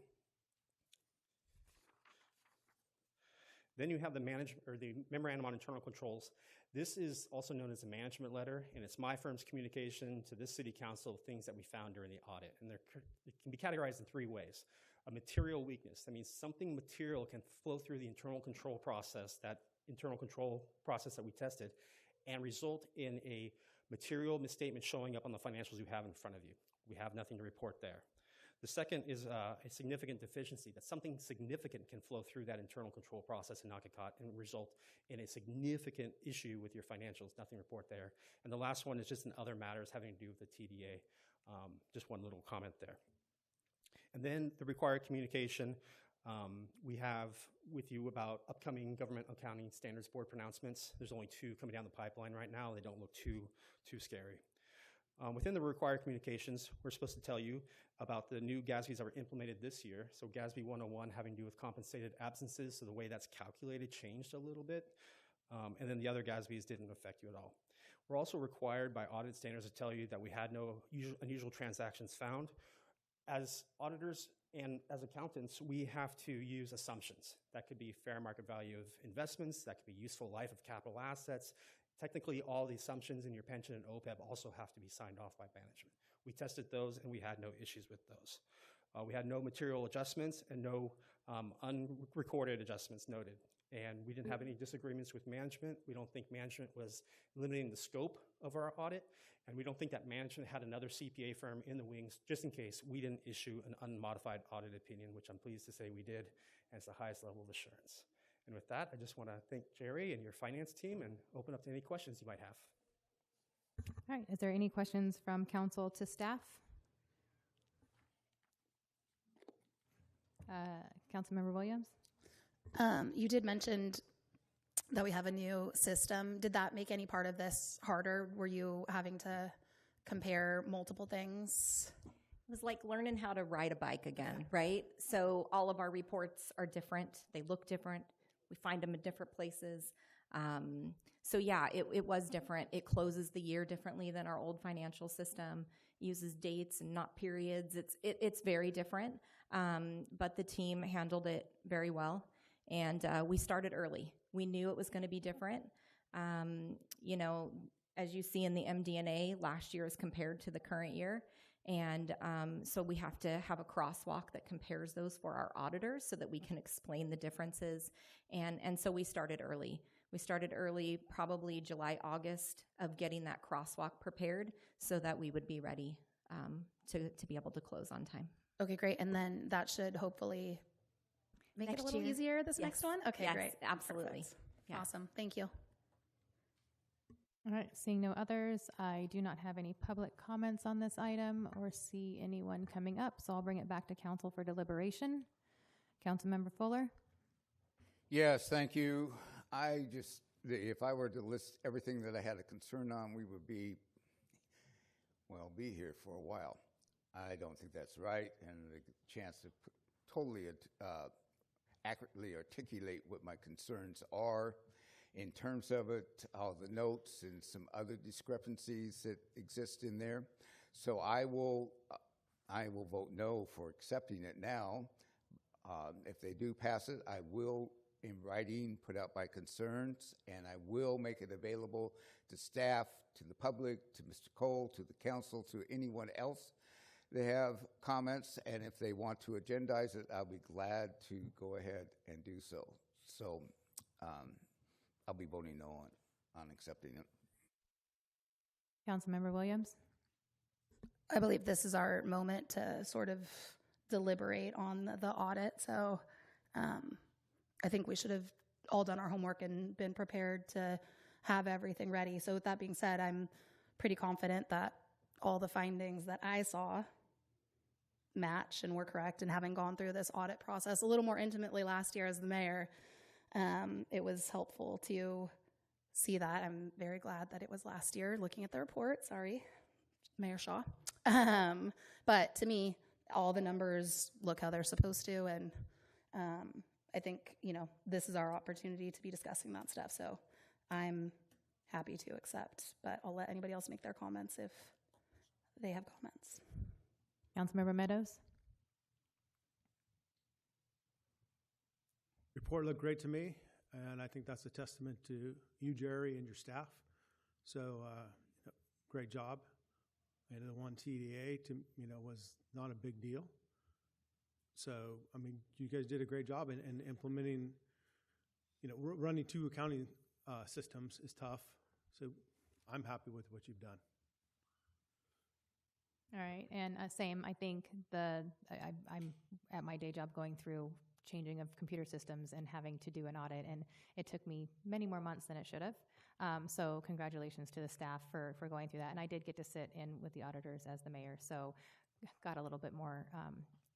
Then you have the memorandum on internal controls. This is also known as a management letter, and it's my firm's communication to this city council of things that we found during the audit. And it can be categorized in 3 ways. A material weakness. That means something material can flow through the internal control process, that we tested, and result in a material misstatement showing up on the financials you have in front of you. We have nothing to report there. The second is a significant deficiency, that something significant can flow through that internal control process and not get caught and result in a significant issue with your financials. Nothing to report there. And the last one is just in other matters having to do with the TDA. Just one little comment there. And then the required communication. We have with you about upcoming Government Accounting Standards Board pronouncements. There's only 2 coming down the pipeline right now. They don't look too scary. Within the required communications, we're supposed to tell you about the new GASBs that were implemented this year. So GASB 101 having to do with compensated absences, so the way that's calculated changed a little bit. And then the other GASBs didn't affect you at all. We're also required by audit standards to tell you that we had no unusual transactions found. As auditors and as accountants, we have to use assumptions. That could be fair market value of investments, that could be useful life of capital assets. Technically, all the assumptions in your pension and OPEB also have to be signed off by management. We tested those, and we had no issues with those. We had no material adjustments and no unrecorded adjustments noted. And we didn't have any disagreements with management. We don't think management was limiting the scope of our audit, and we don't think that management had another CPA firm in the wings just in case we didn't issue an unmodified audit opinion, which I'm pleased to say we did, and it's the highest level of assurance. And with that, I just want to thank Jerry and your finance team and open up to any questions you might have. All right. Is there any questions from council to staff? Councilmember Williams? You did mention that we have a new system. Did that make any part of this harder? Were you having to compare multiple things? It was like learning how to ride a bike again, right? So all of our reports are different. They look different. We find them in different places. So yeah, it was different. It closes the year differently than our old financial system, uses dates and not periods. It's very different, but the team handled it very well. And we started early. We knew it was going to be different. You know, as you see in the MD&A, last year is compared to the current year. And so we have to have a crosswalk that compares those for our auditors so that we can explain the differences. And so we started early. We started early, probably July, August, of getting that crosswalk prepared so that we would be ready to be able to close on time. Okay, great. And then that should hopefully make it a little easier, this next one? Okay, yes, great. Absolutely. Yeah. Awesome. Thank you. All right, seeing no others, I do not have any public comments on this item or see anyone coming up, so I'll bring it back to council for deliberation. Councilmember Fuller? Yes, thank you. If I were to list everything that I had a concern on, we would be here for a while. I don't think that's right, and the chance to totally accurately articulate what my concerns are in terms of it, all the notes and some other discrepancies that exist in there. So I will vote no for accepting it now. If they do pass it, I will, in writing, put out my concerns, and I will make it available to staff, to the public, to Mr. Cole, to the council, to anyone else that have comments. And if they want to agendize it, I'll be glad to go ahead and do so. So I'll be voting no on accepting it. Councilmember Williams? I believe this is our moment to sort of deliberate on the audit. So I think we should have all done our homework and been prepared to have everything ready. So with that being said, I'm pretty confident that all the findings that I saw match and were correct. And having gone through this audit process a little more intimately last year as the mayor, it was helpful to see that. I'm very glad that it was last year looking at the report. Sorry, Mayor Shaw. But to me, all the numbers look how they're supposed to. And I think, this is our opportunity to be discussing that stuff. So I'm happy to accept, but I'll let anybody else make their comments if they have comments. Councilmember Meadows? Report looked great to me, and I think that's a testament to you, Jerry, and your staff. So great job. And the one TDA was not a big deal. So, I mean, you guys did a great job in implementing, running two accounting systems is tough. So I'm happy with what you've done. All right, and same, I think I'm at my day job going through changing of computer systems and having to do an audit, and it took me many more months than it should have. So congratulations to the staff for going through that. And I did get to sit in with the auditors as the mayor, so got a little bit more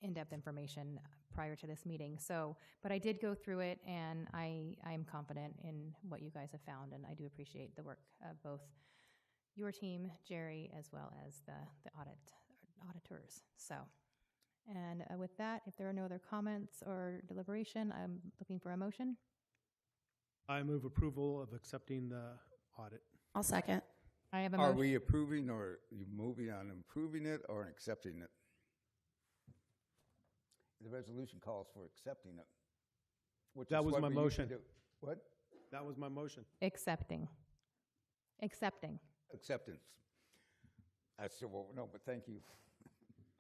in-depth information prior to this meeting. So, but I did go through it, and I am confident in what you guys have found, and I do appreciate the work of both your team, Jerry, as well as the auditors. So, and with that, if there are no other comments or deliberation, I'm looking for a motion. I move approval of accepting the audit. I'll second. I have a Are motion. we approving, or you moving on improving it or accepting it? The resolution calls for accepting it. That was my motion. What? That was my motion. Accepting. Acceptance. I still won't know, but thank you.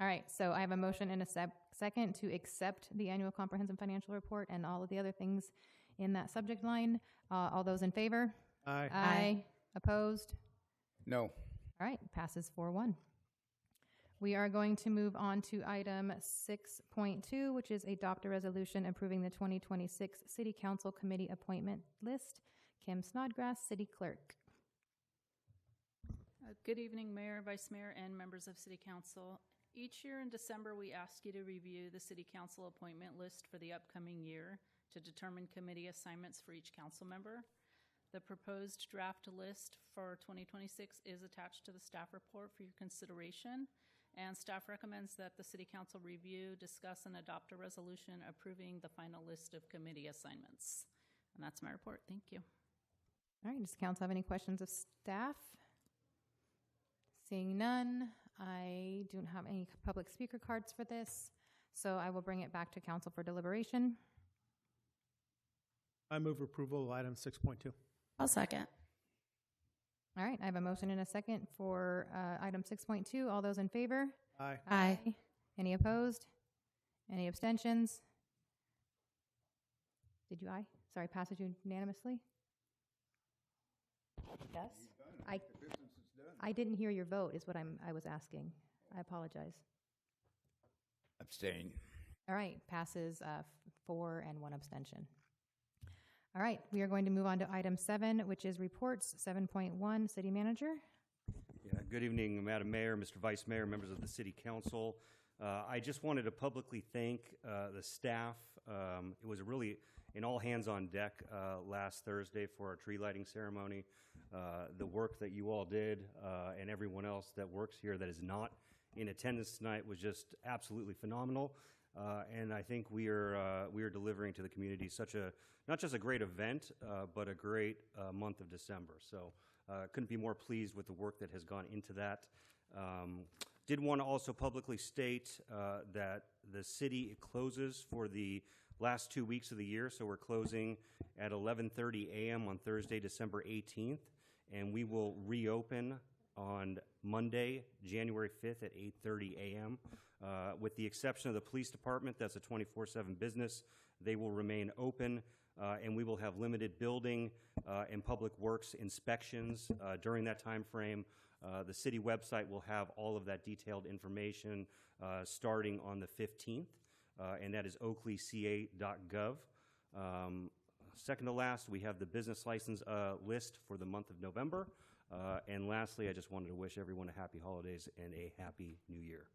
All right, so I have a motion and a second to accept the annual comprehensive financial report and all of the other things in that subject line. All those in favor? Aye. Aye. Opposed? No. All right, passes 4-1. We are going to move on to item 6.2, which is adopt a resolution approving the 2026 City Council Committee appointment list. Kim Snodgrass, City Clerk. Good evening, Mayor, Vice Mayor, and members of City Council. Each year in December, we ask you to review the City Council appointment list for the upcoming year to determine committee assignments for each council member. The proposed draft list for 2026 is attached to the staff report for your consideration. and staff recommends that the City Council review, discuss, and adopt a resolution approving the final list of committee assignments. And that's my report. Thank you. All right, does the council have any questions of staff? Seeing none, I don't have any public speaker cards for this, so I will bring it back to council for deliberation. I move approval of item 6.2. I'll second. All right, I have a motion and a second for item 6.2. All those in favor? Aye. Aye. Any opposed? Any abstentions? Did you aye? Sorry, passes unanimously? Yes? I didn't hear your vote is what I was asking. I apologize. Abstain. All right, passes 4 and 1 abstention. All right, we are going to move on to item 7, which is reports. 7.1, City Manager. Yeah, good evening, Madam Mayor, Mr. Vice Mayor, members of the City Council. I just wanted to publicly thank the staff. It was really an all hands on deck last Thursday for our tree lighting ceremony. The work that you all did and everyone else that works here that is not in attendance tonight was just absolutely phenomenal. And I think we are delivering to the community such a, not just a great event, but a great month of December. So couldn't be more pleased with the work that has gone into that. Did want to also publicly state that the city closes for the last 2 weeks of the year. So we're closing at 11:30 a.m. on Thursday, December 18th, and we will reopen on Monday, January 5th at 8:30 a.m. With the exception of the police department, that's a 24/7 business. They will remain open, and we will have limited building and public works inspections during that time frame. The city website will have all of that detailed information starting on the 15th, and that is oakleyca.gov. Second to last, we have the business license list for the month of November. And lastly, I just wanted to wish everyone a happy holidays and a happy new year.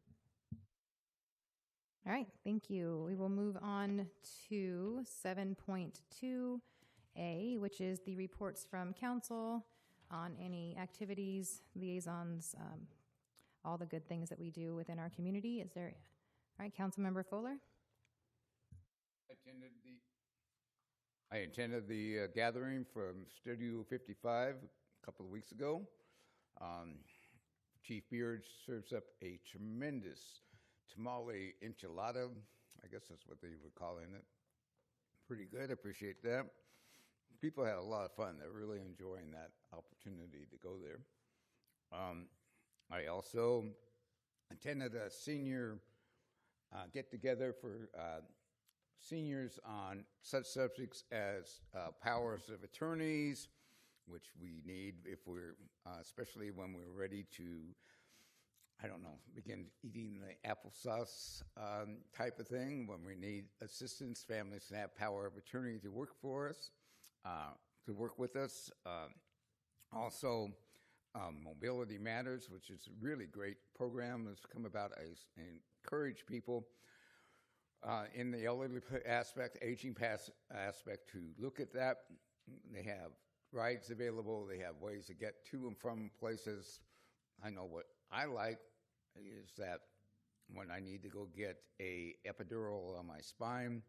All right, thank you. We will move on to 7.2A, which is the reports from council on any activities, liaisons, all the good things that we do within our community. Is there, all right, Councilmember Fuller? I attended the gathering from Studio 55 a couple of weeks ago. Chief Beard serves up a tremendous tamale enchilada. I guess that's what they were calling it. Pretty good. Appreciate that. People had a lot of fun. They're really enjoying that opportunity to go there. I also attended a senior get-together for seniors on such subjects as powers of attorneys, which we need if we're, especially when we're ready to, I don't know, begin eating the applesauce type of thing, when we need assistance, families to have power of attorney to work for us, to work with us. Also, Mobility Matters, which is a really great program that's come about. I encourage people in the elderly aspect, aging aspect, to look at that. They have rides available. They have ways to get to and from places. I know what I like is that when I need to go get a epidural on my spine,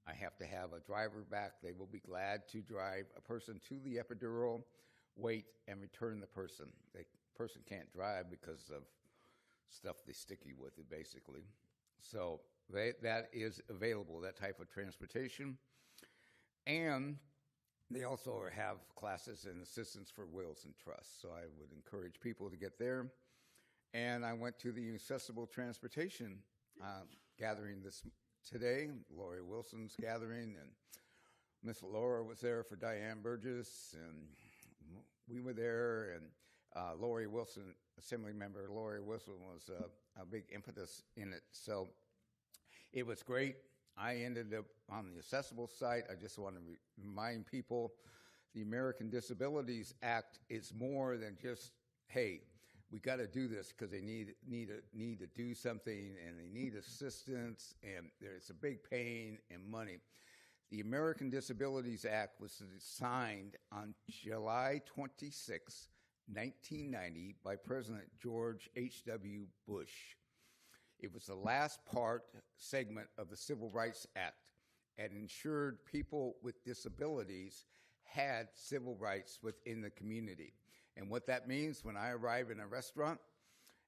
I have to have a driver back. They will be glad to drive a person to the epidural, wait, and return the person. The person can't drive because of stuff they stick you with it, basically. So that is available, that type of transportation. And they also have classes in assistance for wills and trusts. So I would encourage people to get there. And I went to the Accessible Transportation gathering today, Lori Wilson's gathering, and Miss Laura was there for Diane Burgess, and we were there, and Lori Wilson, Assembly Member Lori Wilson, was a big impetus in it. So it was great. I ended up on the accessible site. I just want to remind people the American Disabilities Act is more than just, hey, we got to do this because they need to do something, and they need assistance, and there's a big pain and money. The American Disabilities Act was signed on July 26, 1990, by President George H.W. Bush. It was the last segment of the Civil Rights Act and ensured people with disabilities had civil rights within the community. And what that means, when I arrive in a restaurant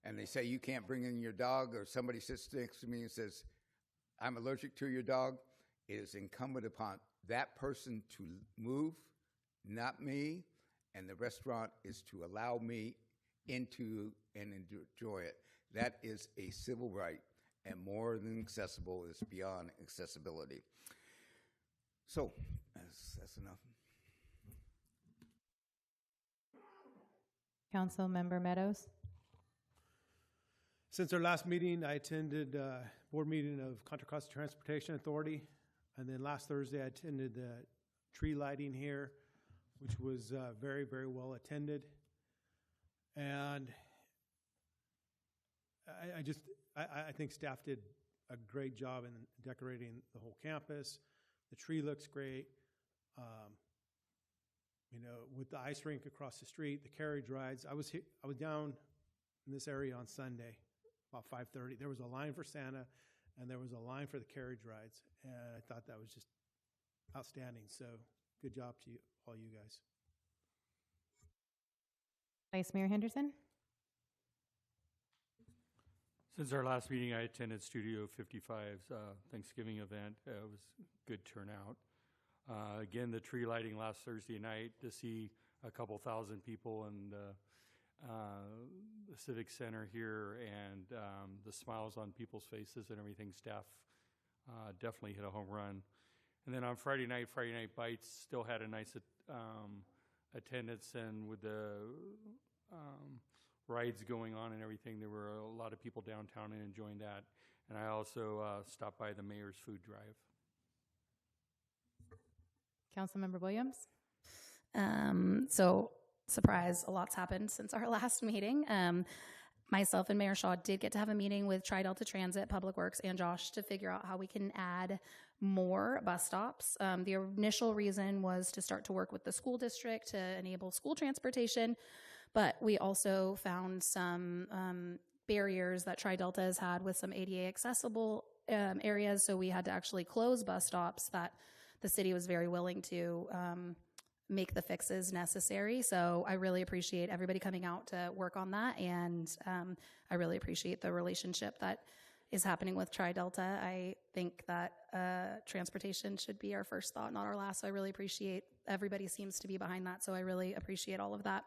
and they say you can't bring in your dog, or somebody sits next to me and says, I'm allergic to your dog, it is incumbent upon that person to move, not me, and the restaurant is to allow me into and enjoy it. That is a civil right, and more than accessible is beyond accessibility. So, that's enough. Council Member Meadows. Since our last meeting, I attended a board meeting of Contra Costa Transportation Authority, and then last Thursday I attended the tree lighting here, which was very, very well attended. And I think staff did a great job in decorating the whole campus. The tree looks great. You know, with the ice rink across the street, the carriage rides. I was down in this area on Sunday, about 5:30. There was a line for Santa, and there was a line for the carriage rides, and I thought that was just outstanding. So, good job to you, all you guys. Vice Mayor Henderson. Since our last meeting, I attended Studio 55's Thanksgiving event. It was good turnout. Again, the tree lighting last Thursday night, to see a couple thousand people in the Civic Center here, and the smiles on people's faces and everything, staff definitely hit a home run. And then on Friday night Bites still had a nice attendance, and with the rides going on and everything, there were a lot of people downtown and enjoying that. And I also stopped by the mayor's food drive. Councilmember Williams. So, surprise, a lot's happened since our last meeting. Myself and Mayor Shaw did get to have a meeting with Tri-Delta Transit, Public Works, and Josh to figure out how we can add more bus stops. The initial reason was to start to work with the school district to enable school transportation, but we also found some barriers that Tri-Delta has had with some ADA accessible areas, so we had to actually close bus stops that the city was very willing to make the fixes necessary. So I really appreciate everybody coming out to work on that, and I really appreciate the relationship that is happening with Tri-Delta. I think that transportation should be our first thought, not our last. So I really appreciate everybody seems to be behind that. So I really appreciate all of that.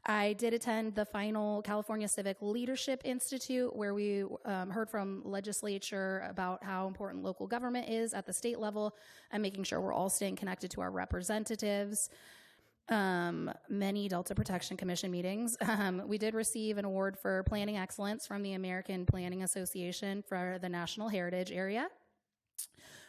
I did attend the final California Civic Leadership Institute, where we heard from legislature about how important local government is at the state level and making sure we're all staying connected to our representatives. Many Delta Protection Commission meetings. We did receive an award for planning excellence from the American Planning Association for the National Heritage Area.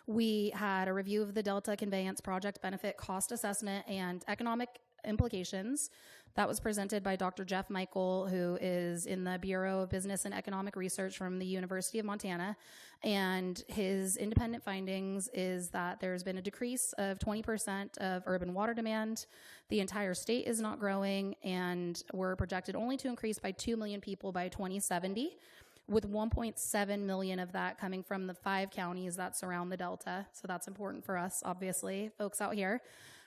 We had a review of the Delta Conveyance Project Benefit Cost Assessment and Economic Implications. That was presented by Dr. Jeff Michael, who is in the Bureau of Business and Economic Research from the University of Montana. And his independent findings is that there's been a decrease of 20% of urban water demand. The entire state is not growing, and we're projected only to increase by 2 million people by 2070, with 1.7 million of that coming from the 5 counties that surround the Delta. So that's important for us, obviously, folks out here.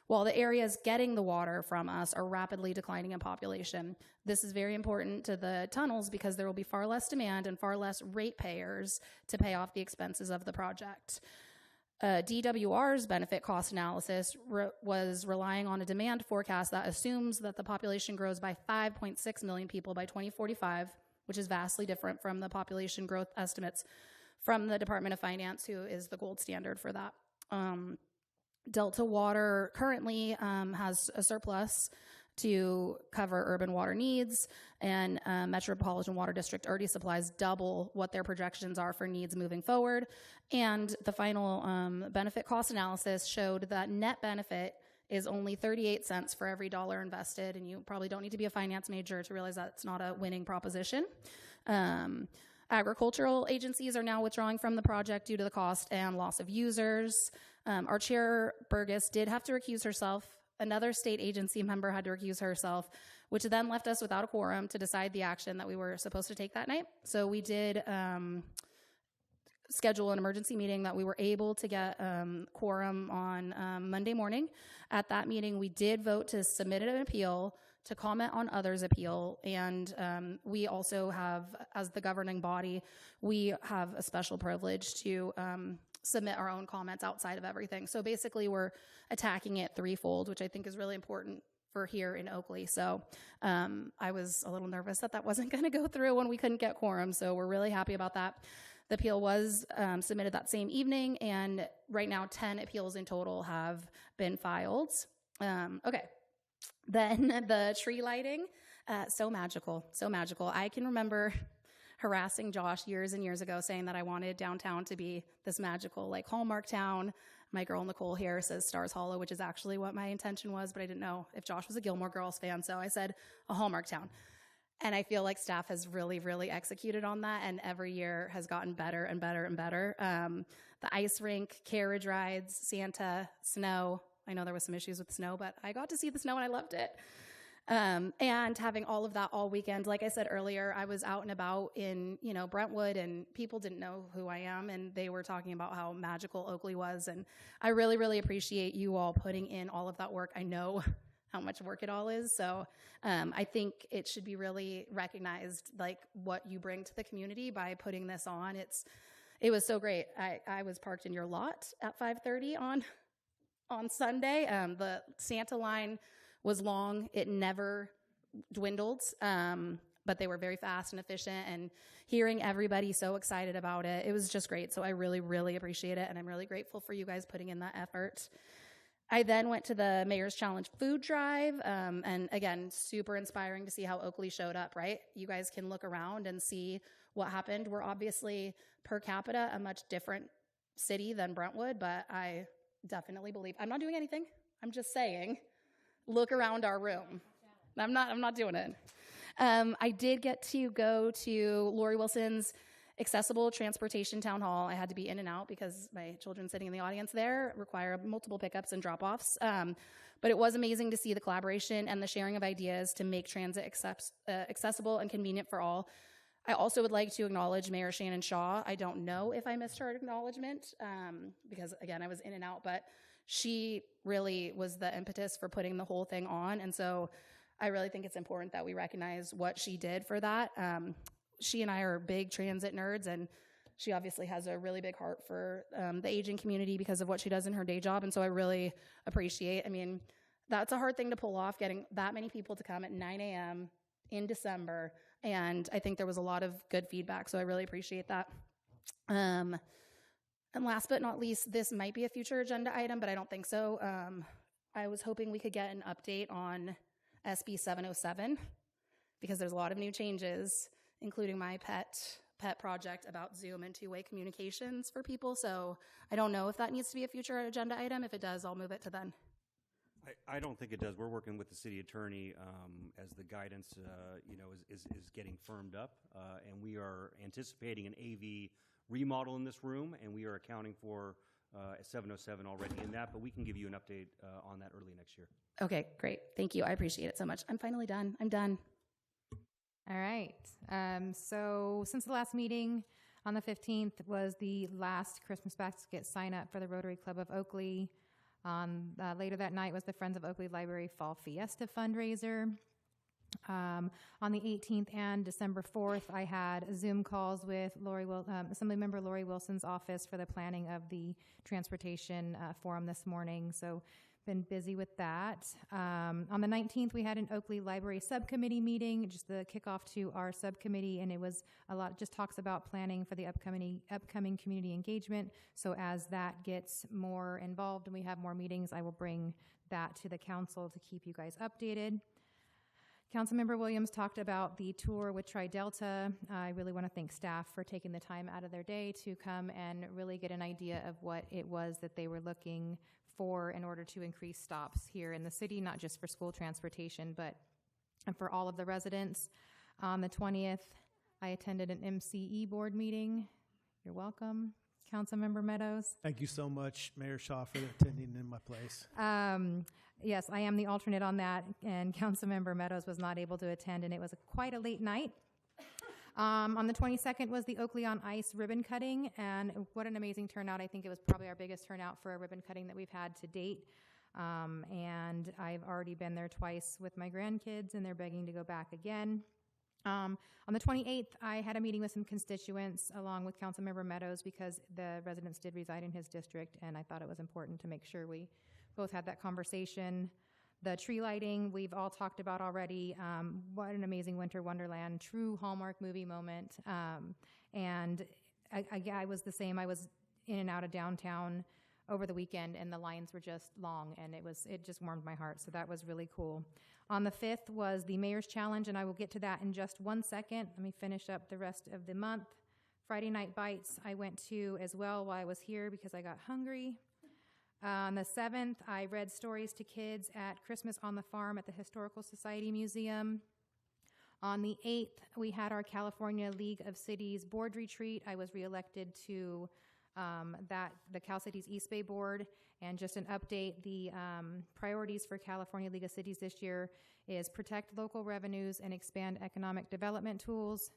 While the areas getting the water from us are rapidly declining in population. This is very important to the tunnels because there will be far less demand and far less ratepayers to pay off the expenses of the project. DWR's benefit cost analysis was relying on a demand forecast that assumes that the population grows by 5.6 million people by 2045, which is vastly different from the population growth estimates from the Department of Finance, who is the gold standard for that. Delta Water currently has a surplus to cover urban water needs, and Metropolitan Water District already supplies double what their projections are for needs moving forward. And the final benefit cost analysis showed that net benefit is only 38 cents for every dollar invested, and you probably don't need to be a finance major to realize that's not a winning proposition. Agricultural agencies are now withdrawing from the project due to the cost and loss of users. Our chair, Burgess, did have to recuse herself another state agency member had to recuse herself, which then left us without a quorum to decide the action that we were supposed to take that night. So we did schedule an emergency meeting that we were able to get quorum on Monday morning. At that meeting, we did vote to submit an appeal, to comment on others' appeal, and we also have, as the governing body, we have a special privilege to submit our own comments outside of everything. So basically, we're attacking it threefold, which I think is really important for here in Oakley. So I was a little nervous that wasn't going to go through when we couldn't get quorum, so we're really happy about that. The appeal was submitted that same evening, and right now 10 appeals in total have been filed. Okay, then the tree lighting, so magical, so magical. I can remember harassing Josh years and years ago saying that I wanted downtown to be this magical, like, Hallmark town. My girl Nicole here says Stars Hollow, which is actually what my intention was, but I didn't know if Josh was a Gilmore Girls fan, so I said a Hallmark town. And I feel like staff has really, really executed on that, and every year has gotten better and better and better. The ice rink, carriage rides, Santa, snow. I know there was some issues with snow, but I got to see the snow and I loved it. And having all of that all weekend. Like I said earlier, I was out and about in, Brentwood, and people didn't know who I am, and they were talking about how magical Oakley was. And I really, really appreciate you all putting in all of that work. I know how much work it all is. So I think it should be really recognized, like, what you bring to the community by putting this on. It was so great. I was parked in your lot at 5:30 on Sunday. The Santa line was long. It never dwindled, but they were very fast and efficient, and hearing everybody so excited about it, it was just great. So I really, really appreciate it, and I'm really grateful for you guys putting in that effort. I then went to the Mayor's Challenge food drive, and again, super inspiring to see how Oakley showed up, right? You guys can look around and see what happened. We're obviously, per capita, a much different city than Brentwood, but I definitely believe, I'm not doing anything, I'm just saying, look around our room. I'm not doing it. I did get to go to Lori Wilson's accessible transportation town hall. I had to be in and out because my children sitting in the audience there require multiple pickups and drop-offs. But it was amazing to see the collaboration and the sharing of ideas to make transit accessible and convenient for all. I also would like to acknowledge Mayor Shannon Shaw. I don't know if I missed her acknowledgement because, again, I was in and out, but she really was the impetus for putting the whole thing on. And so I really think it's important that we recognize what she did for that. She and I are big transit nerds, and she obviously has a really big heart for the aging community because of what she does in her day job, and so I really appreciate. I mean, that's a hard thing to pull off, getting that many people to come at 9 a.m. in December, and I think there was a lot of good feedback, so I really appreciate that. And last but not least, this might be a future agenda item, but I don't think so. I was hoping we could get an update on SB 707 because there's a lot of new changes, including my pet project about Zoom and two-way communications for people. So I don't know if that needs to be a future agenda item. If it does, I'll move it to then. I don't think it does. We're working with the city attorney as the guidance, is getting firmed up, and we are anticipating an AV remodel in this room, and we are accounting for 707 already in that, but we can give you an update on that early next year. Okay, great. Thank you. I appreciate it so much. I'm finally done. I'm done. All right. So since the last meeting on the 15th was the last Christmas basket sign up for the Rotary Club of Oakley. Later that night was the Friends of Oakley Library Fall Fiesta fundraiser. On the 18th and December 4th, I had Zoom calls with Assemblymember Lori Wilson's office for the planning of the transportation forum this morning. So been busy with that. On the 19th, we had an Oakley Library Subcommittee meeting, just the kickoff to our subcommittee, and it was just talks about planning for the upcoming community engagement. So as that gets more involved and we have more meetings, I will bring that to the council to keep you guys updated. Councilmember Williams talked about the tour with Tri-Delta. I really want to thank staff for taking the time out of their day to come and really get an idea of what it was that they were looking for in order to increase stops here in the city, not just for school transportation, but for all of the residents. On the 20th, I attended an MCE board meeting. You're welcome. Councilmember Meadows. Thank you so much, Mayor Shaw, for attending in my place. Yes, I am the alternate on that, and Councilmember Meadows was not able to attend, and it was quite a late night. On the 22nd was the Oakley on Ice ribbon cutting, and what an amazing turnout. I think it was probably our biggest turnout for a ribbon cutting that we've had to date. And I've already been there twice with my grandkids, and they're begging to go back again. On the 28th, I had a meeting with some constituents along with Councilmember Meadows because the residents did reside in his district, and I thought it was important to make sure we both had that conversation. The tree lighting, we've all talked about already. What an amazing winter wonderland, true Hallmark movie moment. And I was the same. I was in and out of downtown over the weekend, and the lines were just long, and it just warmed my heart. So that was really cool. On the 5th was the Mayor's Challenge, and I will get to that in just 1 second. Let me finish up the rest of the month. Friday Night Bites I went to as well while I was here because I got hungry. On the 7th, I read stories to kids at Christmas on the Farm at the Historical Society Museum. On the 8th, we had our California League of Cities board retreat. I was reelected to the Cal Cities East Bay Board. And just an update, the priorities for California League of Cities this year is protect local revenues and expand economic development tools.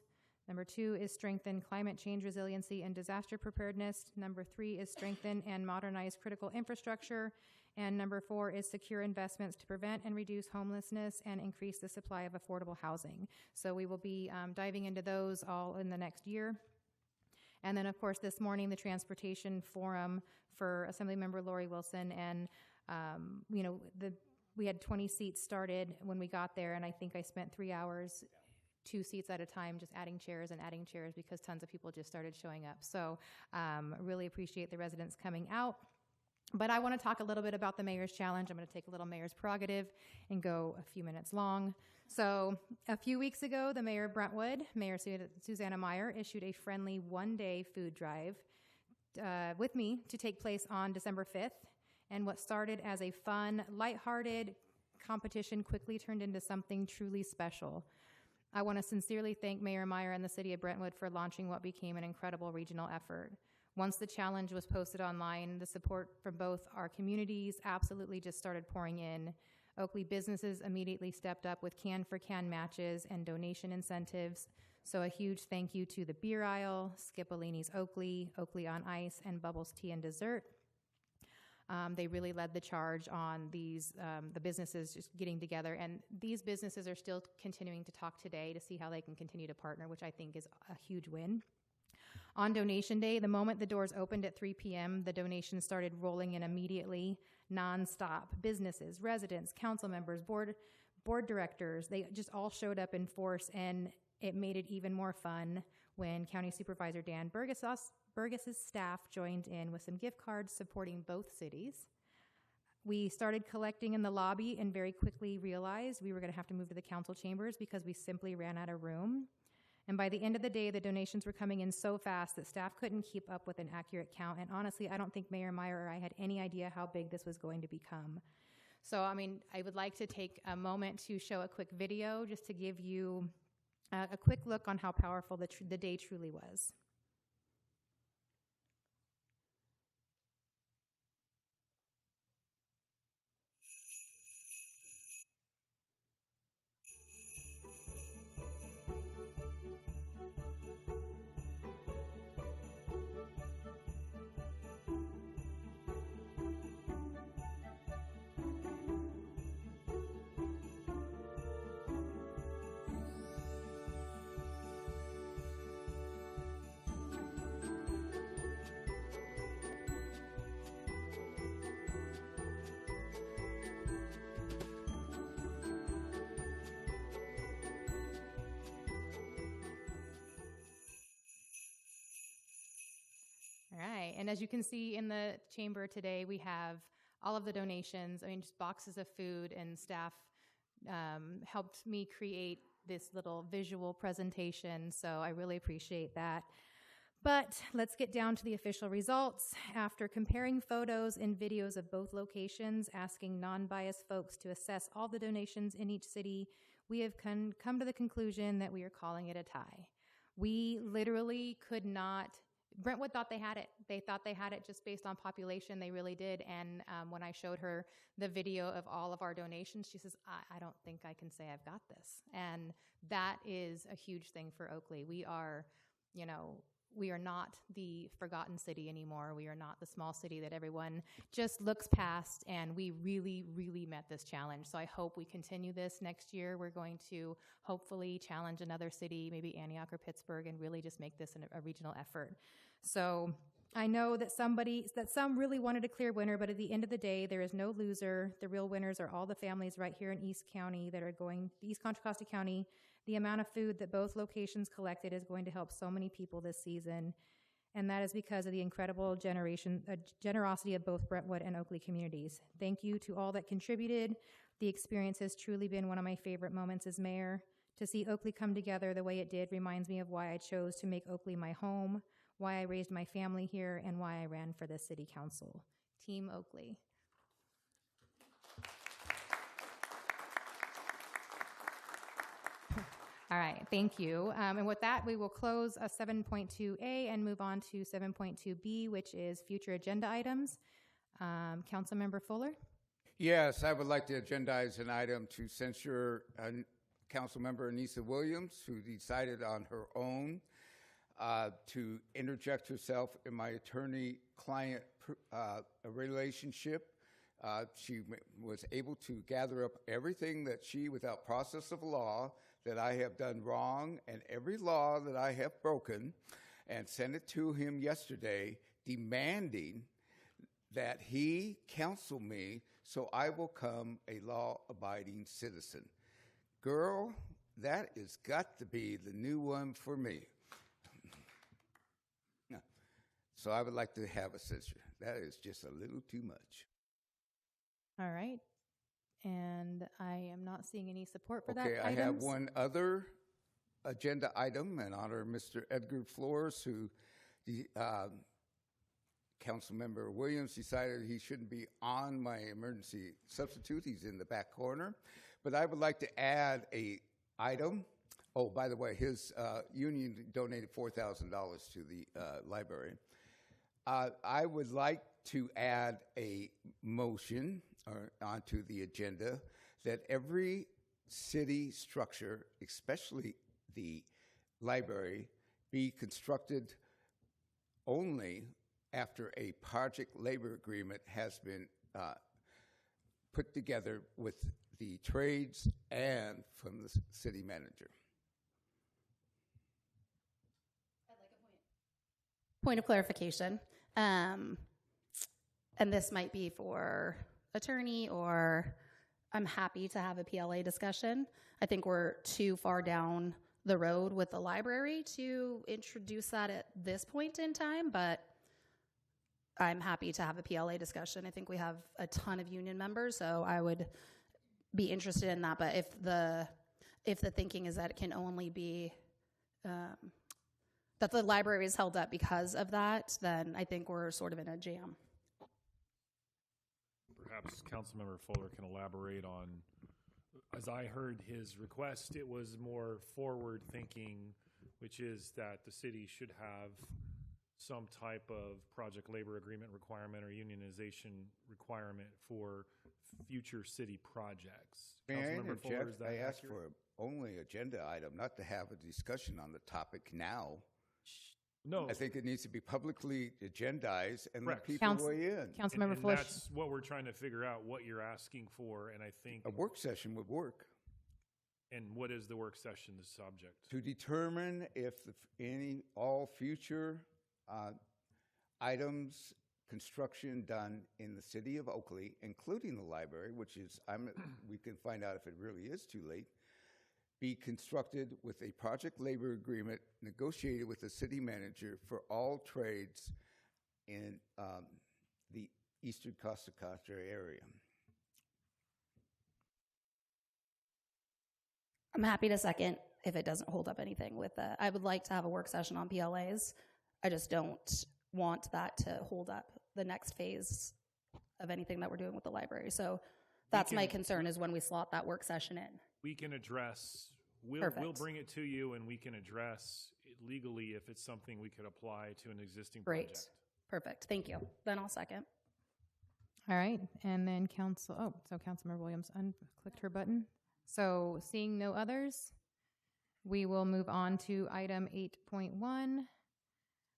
Number 2 is strengthen climate change resiliency and disaster preparedness. Number 3 is strengthen and modernize critical infrastructure. And number 4 is secure investments to prevent and reduce homelessness and increase the supply of affordable housing. So we will be diving into those all in the next year. And then, of course, this morning, the Transportation Forum for Assemblymember Lori Wilson. And, we had 20 seats started when we got there, and I think I spent 3 hours 2 seats at a time, just adding chairs because tons of people just started showing up. So really appreciate the residents coming out. But I want to talk a little bit about the Mayor's Challenge. I'm going to take a little Mayor's prerogative and go a few minutes long. So a few weeks ago, the Mayor of Brentwood, Mayor Susanna Meyer, issued a friendly one-day food drive with me to take place on December 5th. And what started as a fun, lighthearted competition quickly turned into something truly special. I want to sincerely thank Mayor Meyer and the City of Brentwood for launching what became an incredible regional effort. Once the challenge was posted online, the support from both our communities absolutely just started pouring in. Oakley businesses immediately stepped up with can-for-can matches and donation incentives. So a huge thank you to the Beer Aisle, Skipolini's Oakley, Oakley on Ice, and Bubbles Tea and Dessert. They really led the charge on these, the businesses just getting together. And these businesses are still continuing to talk today to see how they can continue to partner, which I think is a huge win. On donation day, the moment the doors opened at 3 p.m., the donations started rolling in immediately, nonstop. Businesses, residents, council members, board directors, they just all showed up in force, and it made it even more fun when County Supervisor Dan Burgess's staff joined in with some gift cards supporting both cities. We started collecting in the lobby and very quickly realized we were going to have to move to the council chambers because we simply ran out of room. And by the end of the day, the donations were coming in so fast that staff couldn't keep up with an accurate count. And honestly, I don't think Mayor Meyer or I had any idea how big this was going to become. So, I would like to take a moment to show a quick video just to give you a quick look on how powerful the day truly was. All right, and as you can see in the chamber today, we have all of the donations, just boxes of food, and staff helped me create this little visual presentation, so I really appreciate that. But let's get down to the official results. After comparing photos and videos of both locations, asking non-biased folks to assess all the donations in each city, we have come to the conclusion that we are calling it a tie. We literally could not Brentwood thought they had it. They thought they had it just based on population. They really did. And when I showed her the video of all of our donations, she says, I don't think I can say I've got this. And that is a huge thing for Oakley. We are, we are not the forgotten city anymore. We are not the small city that everyone just looks past, and we really, really met this challenge. So I hope we continue this next year. We're going to hopefully challenge another city, maybe Antioch or Pittsburgh, and really just make this a regional effort. So I know that some really wanted a clear winner, but at the end of the day, there is no loser. The real winners are all the families right here in East County that are going, East Contra Costa County. The amount of food that both locations collected is going to help so many people this season. And that is because of the incredible generosity of both Brentwood and Oakley communities. Thank you to all that contributed. The experience has truly been one of my favorite moments as mayor. To see Oakley come together the way it did reminds me of why I chose to make Oakley my home, why I raised my family here, and why I ran for this city council. Team Oakley. All right, thank you. And with that, we will close 7.2A and move on to 7.2B, which is future agenda items. Councilmember Fuller? Yes, I would like to agendize an item to censure Councilmember Anissa Williams, who decided on her own to interject herself in my attorney-client relationship. She was able to gather up everything that she, without process of law, that I have done wrong and every law that I have broken, and sent it to him yesterday, demanding that he counsel me so I will become a law-abiding citizen. Girl, that has got to be the new one for me. So I would like to have a censure. That is just a little too much. All right. And I am not seeing any support for that. Okay, I have one other agenda item in honor of Mr. Edgar Flores, who the Councilmember Williams decided he shouldn't be on my emergency substitute. He's in the back corner. But I would like to add a item. Oh, by the way, his union donated $4,000 to the library. I would like to add a motion onto the agenda that every city structure, especially the library, be constructed only after a project labor agreement has been put together with the trades and from the city manager. Point of clarification. And this might be for attorney, or I'm happy to have a PLA discussion. I think we're too far down the road with the library to introduce that at this point in time, but I'm happy to have a PLA discussion. I think we have a ton of union members, so I would be interested in that. But if the thinking is that it can only be that the library is held up because of that, then I think we're sort of in a jam. Perhaps Councilmember Fuller can elaborate on, as I heard his request, it was more forward thinking, which is that the city should have some type of project labor agreement requirement or unionization requirement for future city projects. May I Councilmember Fuller, is interject? that I asked accurate? for only agenda item, not to have a discussion on the topic now. No. I think it needs to be publicly agendized and let Correct. people weigh in. Councilmember And Fuller. that's what we're trying to figure out, what you're asking for, and I think. A work session would work. And what is the work session, the subject? To determine if all future items, construction done in the city of Oakley, including the library, which is, we can find out if it really is too late, be constructed with a project labor agreement negotiated with the city manager for all trades in the eastern Costa Costa area. I'm happy to second if it doesn't hold up anything with that. I would like to have a work session on PLAs. I just don't want that to hold up the next phase of anything that we're doing with the library. So that's my concern, is when we slot that work session in. We can address, we'll Perfect. bring it to you and we can address, legally if it's something we could apply to an existing Great. project. Perfect. Thank you. Then I'll second. All right, and then Councilmember Williams unclicked her button. So seeing no others, we will move on to item 8.1,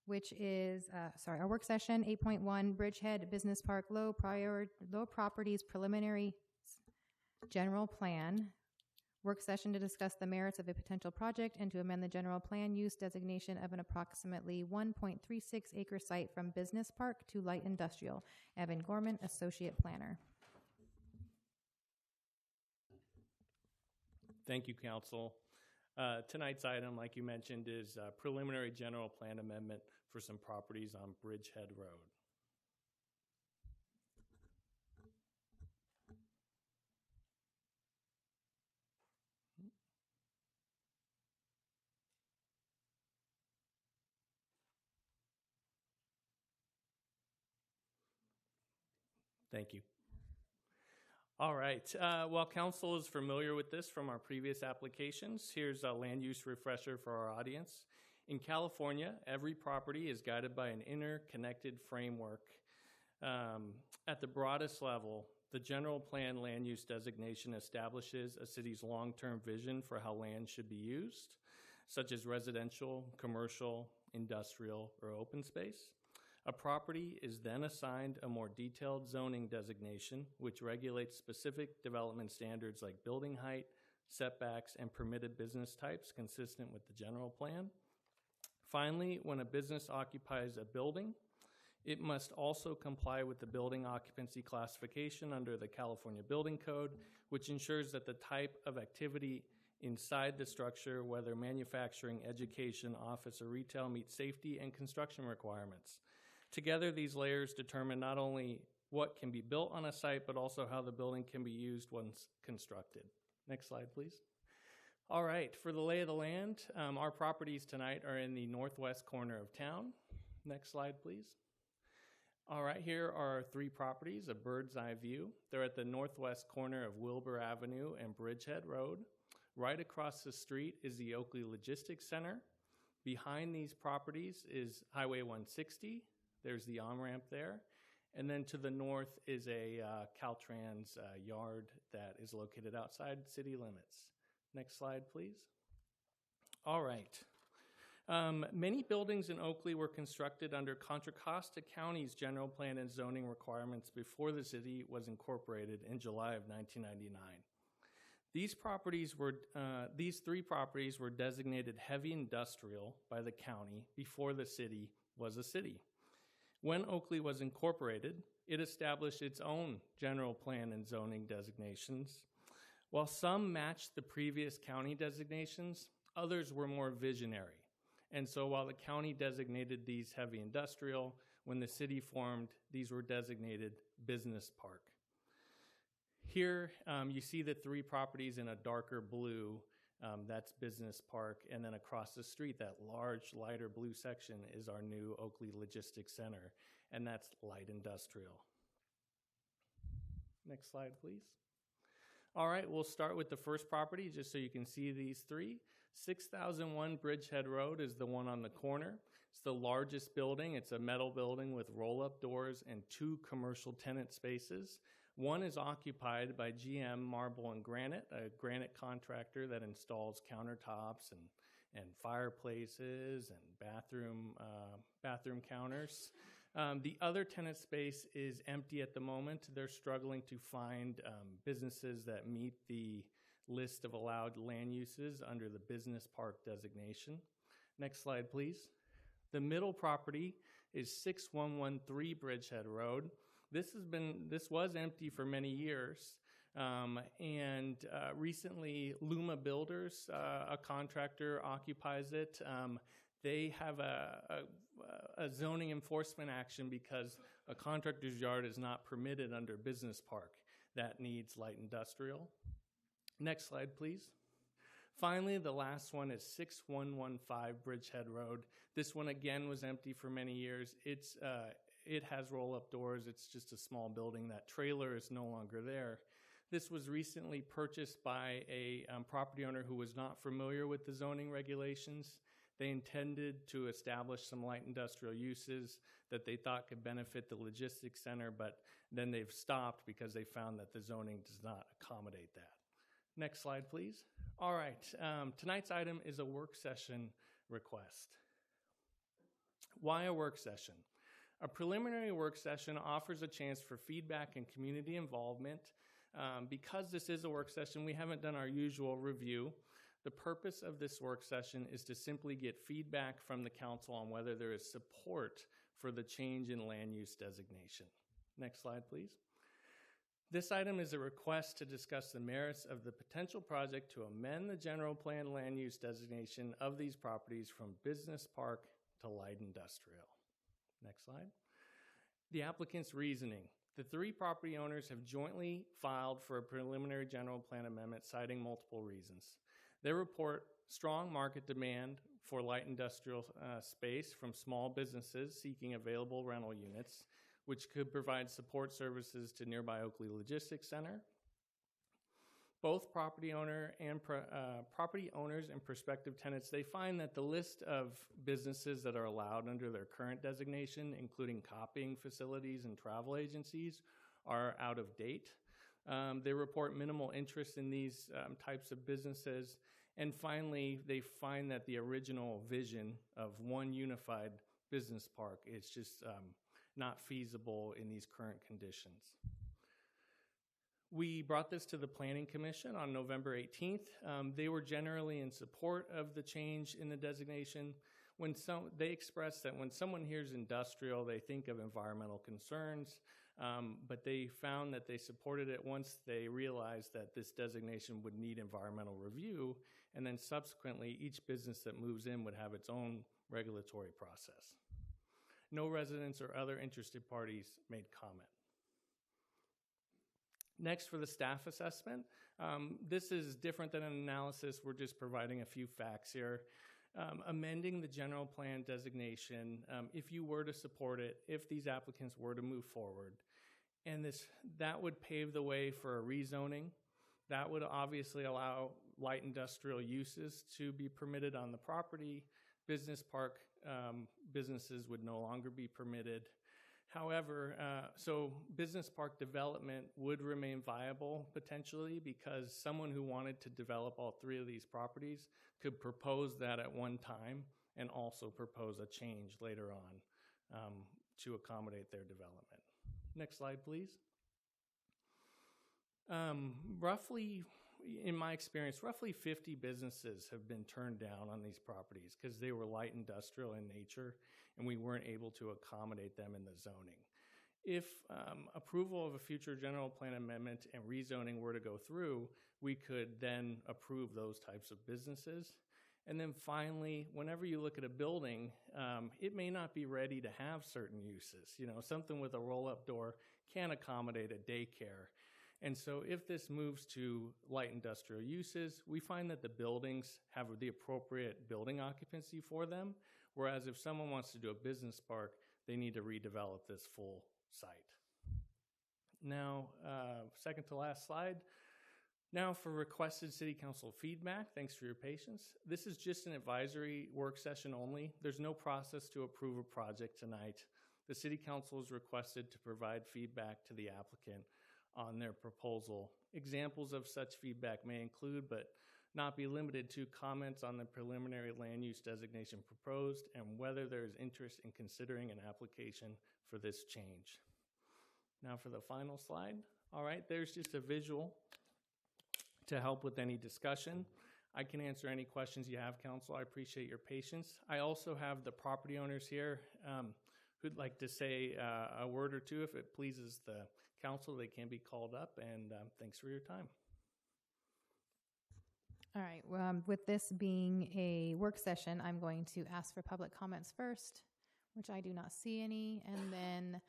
which is, our work session, 8.1, Bridgehead Business Park Low Properties Preliminary General Plan. Work session to discuss the merits of a potential project and to amend the general plan use designation of an approximately 1.36 acre site from business park to light industrial. Evan Gorman, Associate Planner. Thank you, Council. Tonight's item, like you mentioned, is a preliminary general plan amendment for some properties on Bridgehead Road. Thank you. All right. While Council is familiar with this from our previous applications, here's a land use refresher for our audience. In California, every property is guided by an interconnected framework. At the broadest level, the general plan land use designation establishes a city's long-term vision for how land should be used, such as residential, commercial, industrial, or open space. A property is then assigned a more detailed zoning designation, which regulates specific development standards like building height, setbacks, and permitted business types consistent with the general plan. Finally, when a business occupies a building, it must also comply with the building occupancy classification under the California Building Code, which ensures that the type of activity inside the structure, whether manufacturing, education, office, or retail, meets safety and construction requirements. Together, these layers determine not only what can be built on a site, but also how the building can be used once constructed. Next slide, please. All right, for the lay of the land, our properties tonight are in the northwest corner of town. Next slide, please. All right, here are three properties, a bird's eye view. They're at the northwest corner of Wilbur Avenue and Bridgehead Road. Right across the street is the Oakley Logistics Center. Behind these properties is Highway 160. There's the on-ramp there. And then to the north is a Caltrans yard that is located outside city limits. Next slide, please. All right. Many buildings in Oakley were constructed under Contra Costa County's general plan and zoning requirements before the city was incorporated in July of 1999. These three properties were designated heavy industrial by the county before the city was a city. When Oakley was incorporated, it established its own general plan and zoning designations. While some matched the previous county designations, others were more visionary. And so while the county designated these heavy industrial, when the city formed, these were designated business park. Here you see the three properties in a darker blue. That's Business Park, and then across the street, that large, lighter blue section is our new Oakley Logistics Center, and that's light industrial. Next slide, please. All right, we'll start with the first property, just so you can see these three. 6001 Bridgehead Road is the one on the corner. It's the largest building. It's a metal building with roll-up doors and 2 commercial tenant spaces. One is occupied by GM Marble and Granite, a granite contractor that installs countertops and fireplaces and bathroom counters. The other tenant space is empty at the moment. They're struggling to find businesses that meet the list of allowed land uses under the business park designation. Next slide, please. The middle property is 6113 Bridgehead Road. This was empty for many years, and recently Luma Builders, a contractor, occupies it. They have a zoning enforcement action because a contractor's yard is not permitted under business park. That needs light industrial. Next slide, please. Finally, the last one is 6115 Bridgehead Road. This one again was empty for many years. It has roll-up doors. It's just a small building. That trailer is no longer there. This was recently purchased by a property owner who was not familiar with the zoning regulations. They intended to establish some light industrial uses that they thought could benefit the logistics center, but then they've stopped because they found that the zoning does not accommodate that. Next slide, please. All right, tonight's item is a work session request. Why a work session? A preliminary work session offers a chance for feedback and community involvement. Because this is a work session, we haven't done our usual review. The purpose of this work session is to simply get feedback from the council on whether there is support for the change in land use designation. Next slide, please. This item is a request to discuss the merits of the potential project to amend the general plan land use designation of these properties from business park to light industrial. Next slide. The applicant's reasoning. The three property owners have jointly filed for a preliminary general plan amendment citing multiple reasons. They report strong market demand for light industrial space from small businesses seeking available rental units, which could provide support services to nearby Oakley Logistics Center. Both property owners and prospective tenants, they find that the list of businesses that are allowed under their current designation, including copying facilities and travel agencies, are out of date. They report minimal interest in these types of businesses. And finally, they find that the original vision of one unified business park is just not feasible in these current conditions. We brought this to the Planning Commission on November 18th. They were generally in support of the change in the designation. They expressed that when someone hears industrial, they think of environmental concerns, but they found that they supported it once they realized that this designation would need environmental review, and then subsequently each business that moves in would have its own regulatory process. No residents or other interested parties made comment. Next, for the staff assessment, this is different than an analysis. We're just providing a few facts here. Amending the general plan designation, if you were to support it, if these applicants were to move forward, and that would pave the way for a rezoning. That would obviously allow light industrial uses to be permitted on the property. Business park businesses would no longer be permitted. However, so business park development would remain viable potentially because someone who wanted to develop all three of these properties could propose that at one time and also propose a change later on to accommodate their development. Next slide, please. Roughly, in my experience, roughly 50 businesses have been turned down on these properties because they were light industrial in nature and we weren't able to accommodate them in the zoning. If approval of a future general plan amendment and rezoning were to go through, we could then approve those types of businesses. And then finally, whenever you look at a building, it may not be ready to have certain uses. You know, something with a roll-up door can accommodate a daycare. And so if this moves to light industrial uses, we find that the buildings have the appropriate building occupancy for them, whereas if someone wants to do a business park, they need to redevelop this full site. Now, second to last slide. Now for requested City Council feedback, thanks for your patience. This is just an advisory work session only. There's no process to approve a project tonight. The City Council is requested to provide feedback to the applicant on their proposal. Examples of such feedback may include, but not be limited to, comments on the preliminary land use designation proposed and whether there is interest in considering an application for this change. Now for the final slide. All right, there's just a visual to help with any discussion. I can answer any questions you have, Council. I appreciate your patience. I also have the property owners here who'd like to say a word or two. If it pleases the Council, they can be called up, and thanks for your time. All right, with this being a work session, I'm going to ask for public comments first, which I do not see any, and then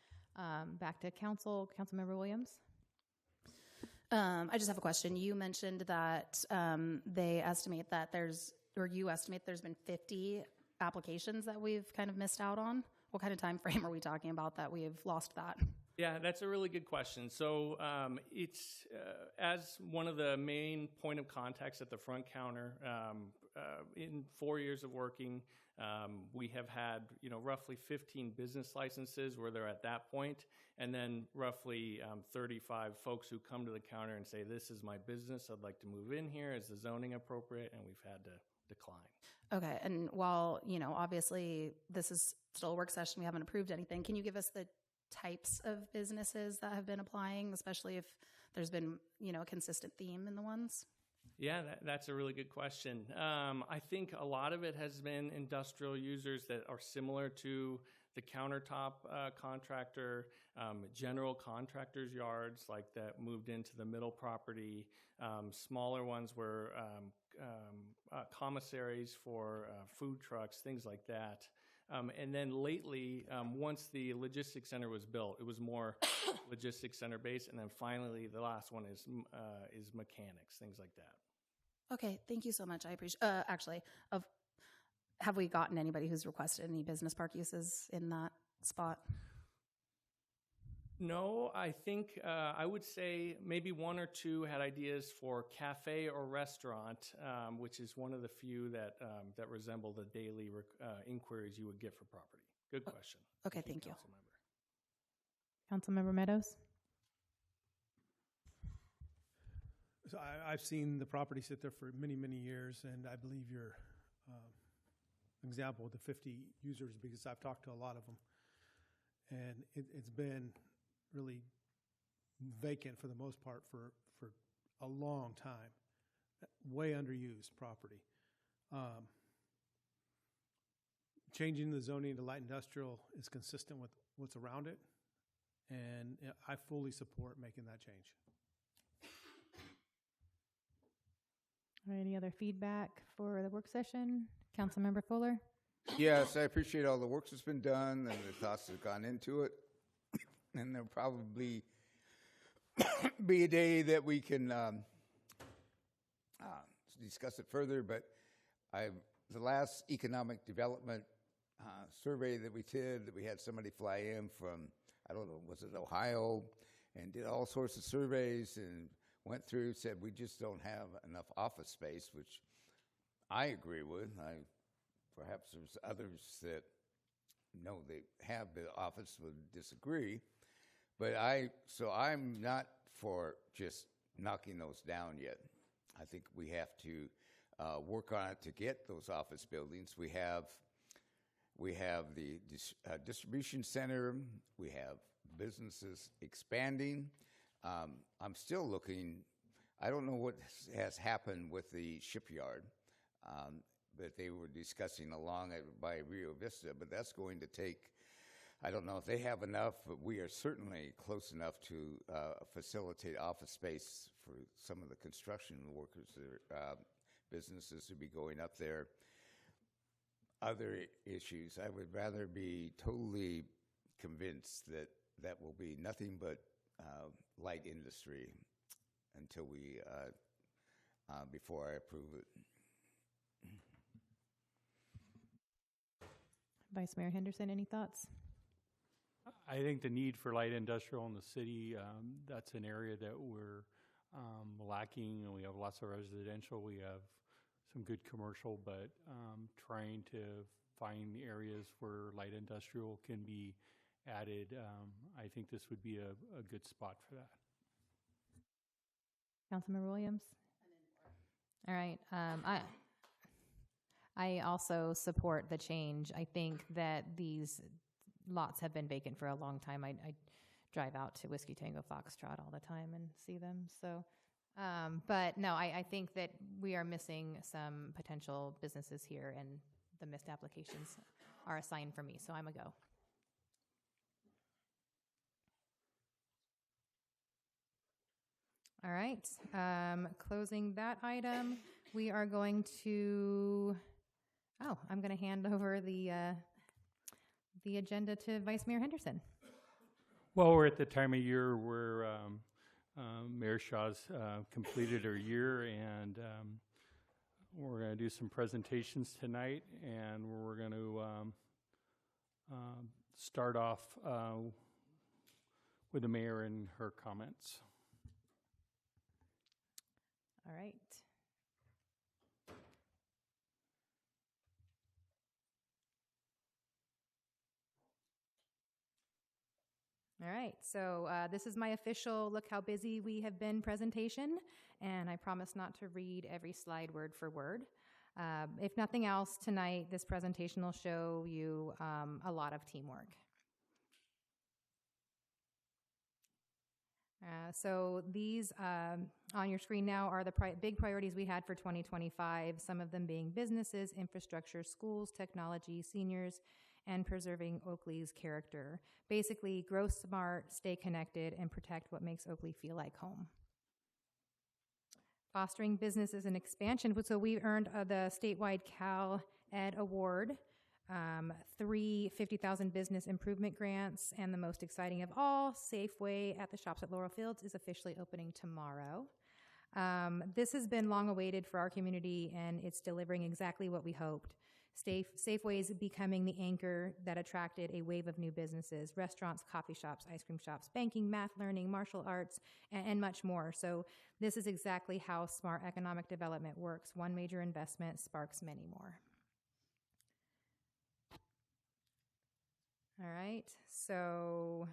back to Council. Councilmember Williams. I just have a question. You mentioned that they estimate that you estimate there's been 50 applications that we've kind of missed out on. What kind of time frame are we talking about that we've lost that? Yeah, that's a really good question. So it's as one of the main point of contacts at the front counter. In 4 years of working, we have had roughly 15 business licenses where they're at that point, and then roughly 35 folks who come to the counter and say, "This is my business. I'd like to move in here. Is the zoning appropriate?" And we've had to decline. Okay, and while, obviously this is still a work session, we haven't approved anything, can you give us the types of businesses that have been applying, especially if there's been, a consistent theme in the ones? Yeah, that's a really good question. I think a lot of it has been industrial users that are similar to the countertop contractor, general contractors' yards like that moved into the middle property. Smaller ones were commissaries for food trucks, things like that. And then lately, once the logistics center was built, it was more logistics center based. And then finally, the last one is mechanics, things like that. Okay, thank you so much. I appreciate. Have we gotten anybody who's requested any business park uses in that spot? No, I think I would say maybe one or two had ideas for cafe or restaurant, which is one of the few that resemble the daily inquiries you would get for property. Good question. Okay, thank you. Councilmember Meadows? So I've seen the property sit there for many, many years, and I believe your example with the 50 users, because I've talked to a lot of them, and it's been really vacant for the most part for a long time, way underused property. Changing the zoning to light industrial is consistent with what's around it, and I fully support making that change. All right, any other feedback for the work session? Councilmember Fuller? Yes, I appreciate all the work that's been done and the thoughts that have gone into it. And there'll probably be a day that we can discuss it further. But the last economic development survey that we did, that we had somebody fly in from, I don't know, was it Ohio, and did all sorts of surveys and went through, said we just don't have enough office space, which I agree with. Perhaps there's others that know they have the office would disagree. But I'm not for just knocking those down yet. I think we have to work on it to get those office buildings. We have the distribution center. We have businesses expanding. I'm still looking. I don't know what has happened with the shipyard that they were discussing along by Rio Vista, but that's going to take, I don't know if they have enough, but we are certainly close enough to facilitate office space for some of the construction workers, businesses to be going up there. Other issues, I would rather be totally convinced that that will be nothing but light industry until before I approve it. Vice Mayor Henderson, any thoughts? I think the need for light industrial in the city, that's an area that we're lacking. We have lots of residential. We have some good commercial, but trying to find areas where light industrial can be added, I think this would be a good spot for that. Councilmember Williams? All right. I also support the change. I think that these lots have been vacant for a long time. I drive out to Whiskey Tango Foxtrot all the time and see them. So, but no, I think that we are missing some potential businesses here, and the missed applications are a sign for me. So I'm a go. All right. Closing that item, we are going to. Oh, I'm going to hand over the agenda to Vice Mayor Henderson. Well, we're at the time of year where Mayor Shaw's completed her year, and we're going to do some presentations tonight, and we're going to start off with the mayor and her comments. All right. All right, so this is my official look how busy we have been presentation, and I promise not to read every slide word for word. If nothing else, tonight this presentation will show you a lot of teamwork. So these on your screen now are the big priorities we had for 2025, some of them being businesses, infrastructure, schools, technology, seniors, and preserving Oakley's character. Basically, grow smart, stay connected, and protect what makes Oakley feel like home. Fostering businesses and expansion. So we earned the statewide Cal Ed Award, 3 50,000 business improvement grants, and the most exciting of all, Safeway at the Shops at Laurel Fields is officially opening tomorrow. This has been long awaited for our community, and it's delivering exactly what we hoped. Safeway is becoming the anchor that attracted a wave of new businesses, restaurants, coffee shops, ice cream shops, banking, math learning, martial arts, and much more. So this is exactly how smart economic development works. One major investment sparks many more. All right, so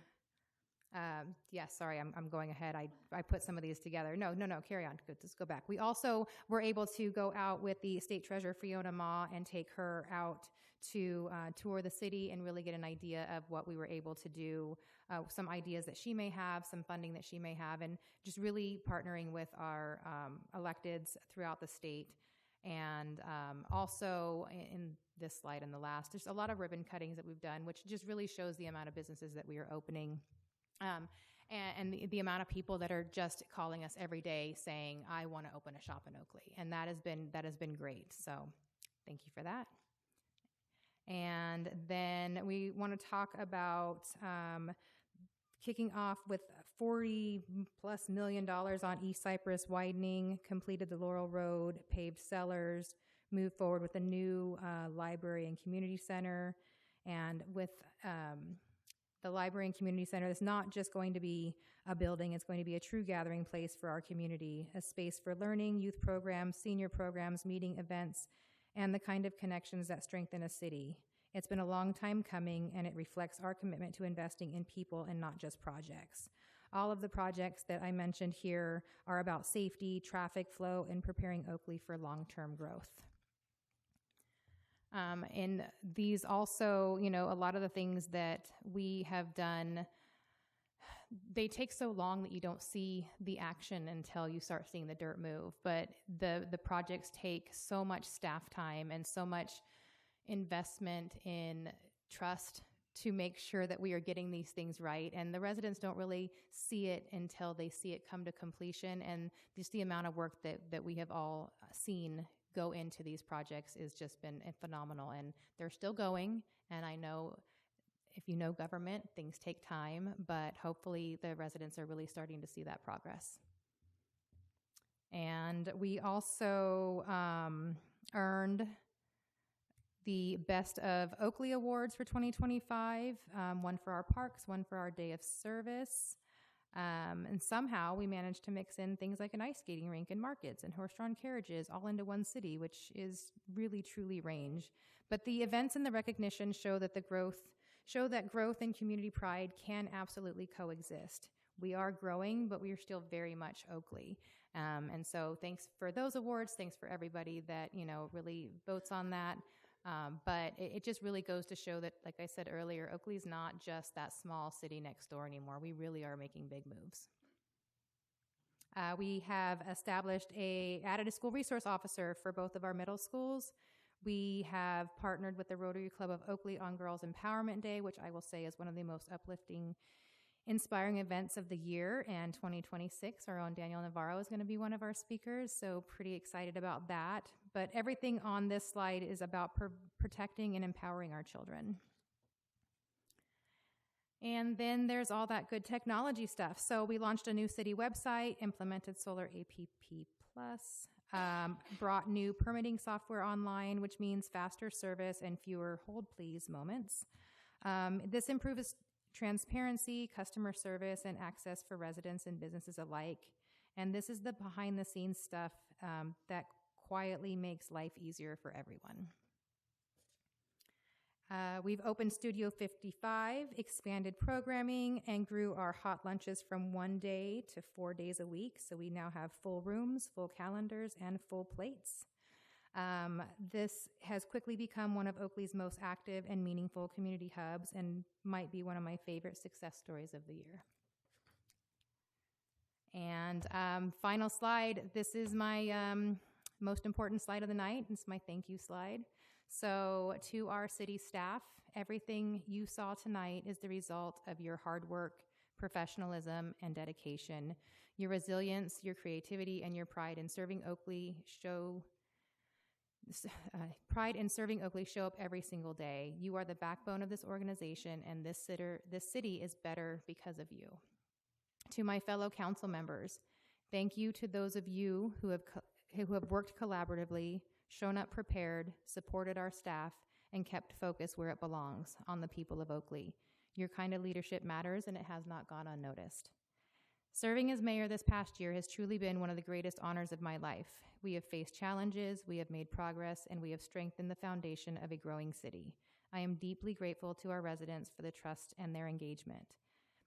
sorry, I'm going ahead. I put some of these together. No, carry on. Let's go back. We also were able to go out with the State Treasurer, Fiona Ma, and take her out to tour the city and really get an idea of what we were able to do, some ideas that she may have, some funding that she may have, and just really partnering with our electeds throughout the state. And also in this slide and the last, there's a lot of ribbon cuttings that we've done, which just really shows the amount of businesses that we are opening. And the amount of people that are just calling us every day saying, I want to open a shop in Oakley. And that has been great. So thank you for that. And then we want to talk about kicking off with $40+ million on East Cypress widening, completed the Laurel Road, paved cellars, moved forward with a new library and community center. And with the library and community center is not just going to be a building, it's going to be a true gathering place for our community, a space for learning, youth programs, senior programs, meeting events, and the kind of connections that strengthen a city. It's been a long time coming, and it reflects our commitment to investing in people and not just projects. All of the projects that I mentioned here are about safety, traffic flow, and preparing Oakley for long-term growth. And these also, a lot of the things that we have done, they take so long that you don't see the action until you start seeing the dirt move. But the projects take so much staff time and so much investment in trust to make sure that we are getting these things right. And the residents don't really see it until they see it come to completion. And just the amount of work that we have all seen go into these projects has just been phenomenal, and they're still going. And I know if you know government, things take time, but hopefully the residents are really starting to see that progress. And we also earned the Best of Oakley Awards for 2025, one for our parks, one for our day of service. And somehow we managed to mix in things like an ice skating rink and markets and horse-drawn carriages all into one city, which is really, truly range. But the events and the recognition show that growth and community pride can absolutely coexist. We are growing, but we are still very much Oakley. And so thanks for those awards. Thanks for everybody that, really votes on that. But it just really goes to show that, like I said earlier, Oakley's not just that small city next door anymore. We really are making big moves. We have added a school resource officer for both of our middle schools. We have partnered with the Rotary Club of Oakley on Girls Empowerment Day, which I will say is one of the most uplifting, inspiring events of the year. And 2026, our own Daniel Navarro is going to be one of our speakers, so pretty excited about that. But everything on this slide is about protecting and empowering our children. And then there's all that good technology stuff. So we launched a new city website, implemented Solar APP+, brought new permitting software online, which means faster service and fewer hold please moments. This improves transparency, customer service, and access for residents and businesses alike. And this is the behind-the-scenes stuff that quietly makes life easier for everyone. We've opened Studio 55, expanded programming, and grew our hot lunches from 1 day to 4 days a week. So we now have full rooms, full calendars, and full plates. This has quickly become one of Oakley's most active and meaningful community hubs and might be one of my favorite success stories of the year. And final slide, this is my most important slide of the night. It's my thank you slide. So to our city staff, everything you saw tonight is the result of your hard work, professionalism, and dedication. Your resilience, your creativity, and your pride in serving Oakley show up every single day. You are the backbone of this organization, and this city is better because of you. To my fellow council members, thank you to those of you who have worked collaboratively, shown up prepared, supported our staff, and kept focus where it belongs, on the people of Oakley. Your kind of leadership matters, and it has not gone unnoticed. Serving as mayor this past year has truly been one of the greatest honors of my life. We have faced challenges, we have made progress, and we have strengthened the foundation of a growing city. I am deeply grateful to our residents for the trust and their engagement.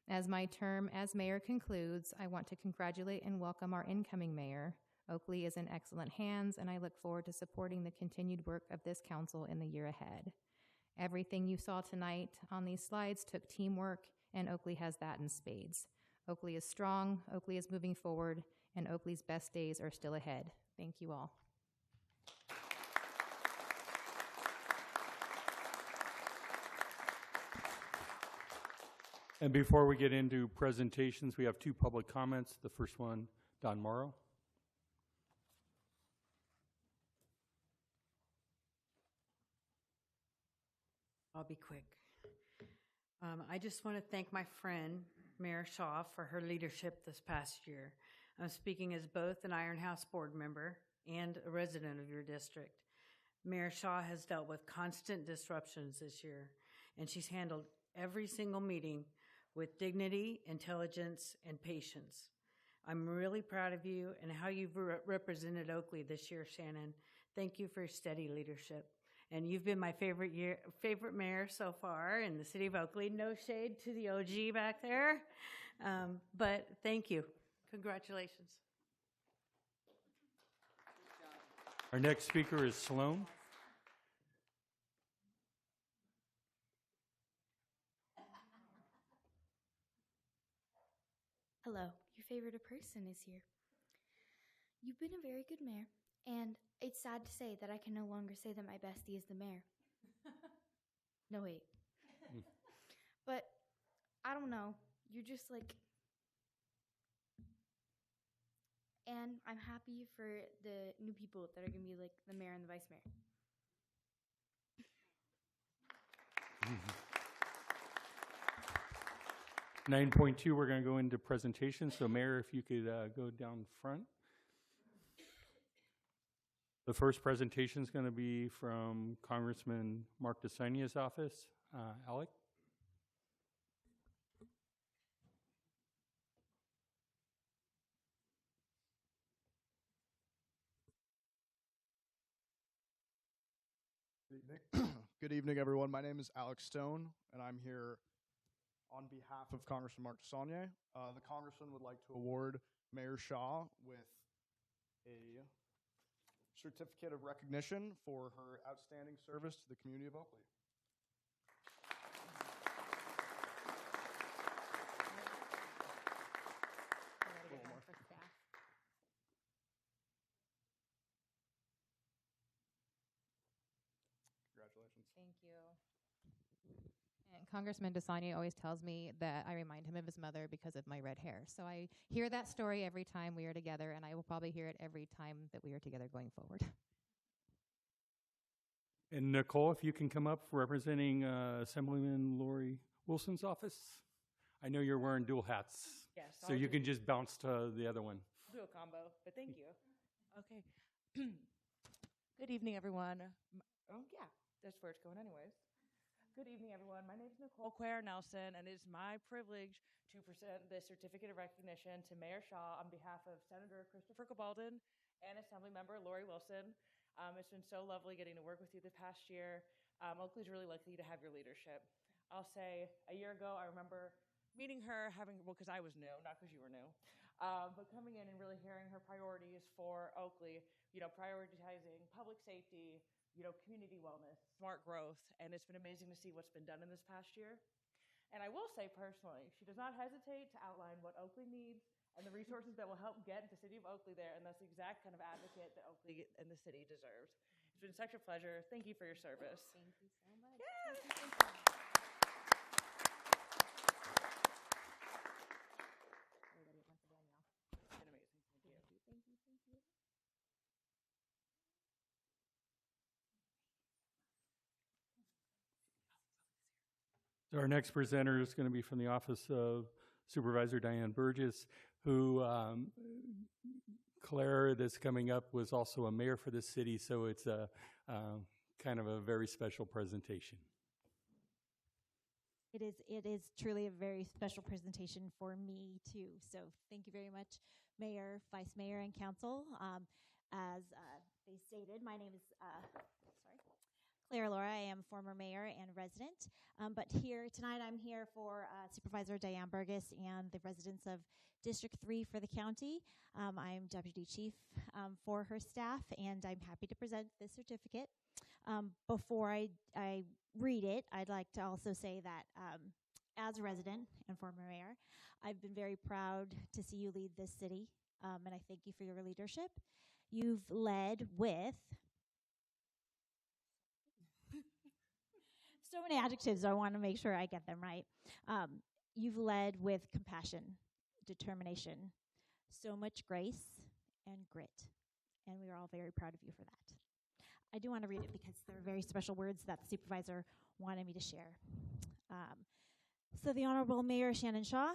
As my term as mayor concludes, I want to congratulate and welcome our incoming mayor. Oakley is in excellent hands, and I look forward to supporting the continued work of this council in the year ahead. Everything you saw tonight on these slides took teamwork, and Oakley has that in spades. Oakley is strong, Oakley is moving forward, and Oakley's best days are still ahead. Thank you all. And before we get into presentations, we have 2 public comments. The first one, Don Morrow. I'll be quick. I just want to thank my friend, Mayor Shaw, for her leadership this past year. I'm speaking as both an Iron House board member and a resident of your district. Mayor Shaw has dealt with constant disruptions this year, and she's handled every single meeting with dignity, intelligence, and patience. I'm really proud of you and how you've represented Oakley this year, Shannon. Thank you for your steady leadership. And you've been my favorite mayor so far in the city of Oakley. No shade to the OG back there, but thank you. Congratulations. Our next speaker is Sloan. Hello, your favorite person is here. You've been a very good mayor, and it's sad to say that I can no longer say that my bestie is the mayor. No, wait. But I don't know. You're just like... And I'm happy for the new people that are going to be like the mayor and the vice mayor. 9.2, we're going to go into presentations. So, Mayor, if you could go down front. The first presentation is going to be from Congressman Mark DeSania's office. Alec? Good evening. Good evening, everyone. My name is Alex Stone, and I'm here on behalf of Congressman Mark DeSania. The Congressman would like to award Mayor Shaw with a certificate of recognition for her outstanding service to the community of Oakley. Congratulations. Thank you. And Congressman DeSania always tells me that I remind him of his mother because of my red hair. So I hear that story every time we are together, and I will probably hear it every time that we are together going forward. And Nicole, if you can come up representing Assemblyman Lori Wilson's office. I know you're wearing dual hats. Yes. So you can just bounce to the other one. Do a combo, but thank you. Okay. Good evening, everyone. Oh, yeah, that's where it's going anyways. Good evening, everyone. My name is Nicole Quare Nelson, and it is my privilege to present this certificate of recognition to Mayor Shaw on behalf of Senator Christopher Cabaldon and Assemblymember Lori Wilson. It's been so lovely getting to work with you the past year. Oakley's really lucky to have your leadership. I'll say a year ago, I remember meeting her, because I was new, not because you were new, but coming in and really hearing her priorities for Oakley, prioritizing public safety, community wellness, smart growth, and it's been amazing to see what's been done in this past year. And I will say personally, she does not hesitate to outline what Oakley needs and the resources that will help get the city of Oakley there, and that's the exact kind of advocate that Oakley and the city deserves. It's been such a pleasure. Thank you for your service. Thank you so much. Yes. Thank you. Everybody, once again, y'all. It's been amazing. Thank you. Thank you. Thank you. So our next presenter is going to be from the Office of Supervisor Diane Burgess, who Claire, that's coming up, was also a mayor for this city, so it's a kind of a very special presentation. It is truly a very special presentation for me too. So thank you very much, Mayor, Vice Mayor, and Council. As they stated, my name is Claire Laura. I am former mayor and resident, but here tonight I'm here for Supervisor Diane Burgess and the residents of District 3 for the county. I'm Deputy Chief for her staff, and I'm happy to present this certificate. Before I read it, I'd like to also say that as a resident and former mayor, I've been very proud to see you lead this city, and I thank you for your leadership. You've led with so many adjectives, I want to make sure I get them right. You've led with compassion, determination, so much grace, and grit, and we are all very proud of you for that. I do want to read it because there are very special words that the supervisor wanted me to share. So the Honorable Mayor Shannon Shaw,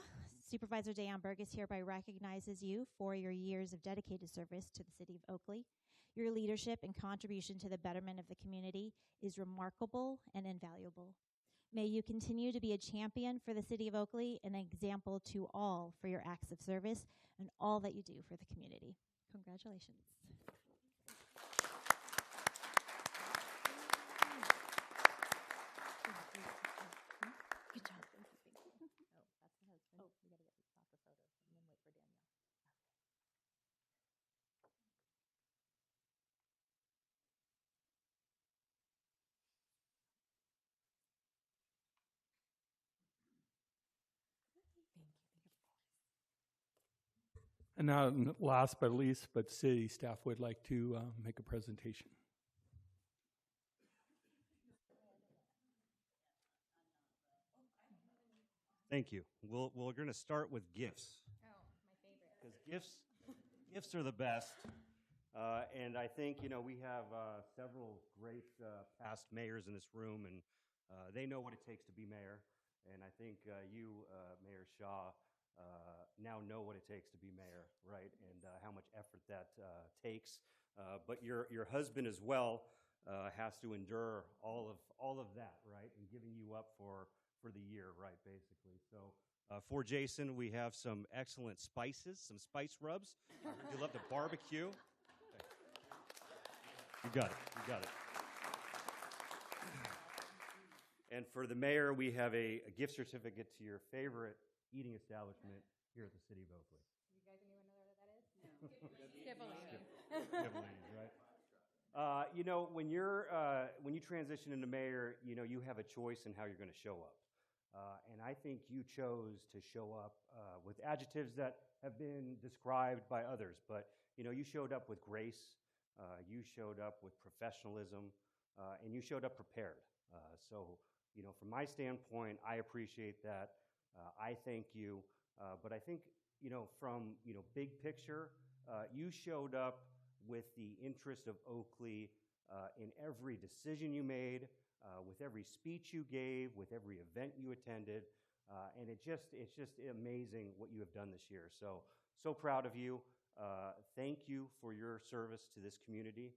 Supervisor Diane Burgess hereby recognizes you for your years of dedicated service to the city of Oakley. Your leadership and contribution to the betterment of the community is remarkable and invaluable. May you continue to be a champion for the city of Oakley, an example to all for your acts of service and all that you do for the community. Congratulations. Good job. Thank you. Oh, that's the husband. Oh, we got to get the soccer photo and then wait for Danielle. And now, last but least, but city staff would like to make a presentation. Thank you. We're going to start with gifts. Oh, my favorite. Because gifts are the best. And I think, we have several great past mayors in this room, and they know what it takes to be mayor. And I think you, Mayor Shaw, now know what it takes to be mayor, right? And how much effort that takes. But your husband as well has to endure all of that, right? And giving you up for the year, right, basically. So for Jason, we have some excellent spices, some spice rubs. You love to barbecue. You got it. And for the mayor, we have a gift certificate to your favorite eating establishment here at the city of Oakley. You guys anyone know what that is? No. Skip-a-lean, right? When you transition into mayor, you have a choice in how you're going to show up. And I think you chose to show up with adjectives that have been described by others. But, you showed up with grace, you showed up with professionalism, and you showed up prepared. So, from my standpoint, I appreciate that. I thank you. But I think, from, big picture, you showed up with the interest of Oakley in every decision you made, with every speech you gave, with every event you attended. And it's just amazing what you have done this year. So proud of you. Thank you for your service to this community.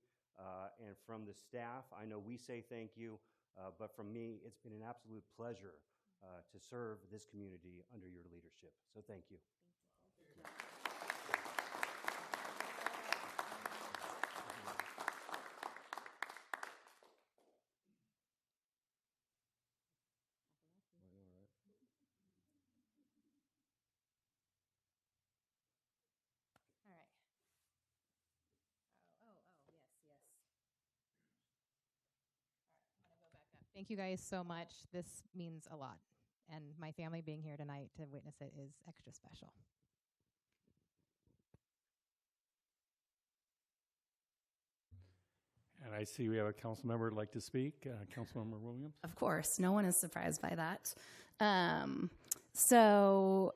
And from the staff, I know we say thank you. But from me, it's been an absolute pleasure to serve this community under your leadership. So thank you. All right. Yes, yes. All right, I'm gonna go back up. Thank you guys so much. This means a lot. And my family being here tonight to witness it is extra special. And I see we have a council member who'd like to speak. Councilmember Williams. Of course, no one is surprised by that. So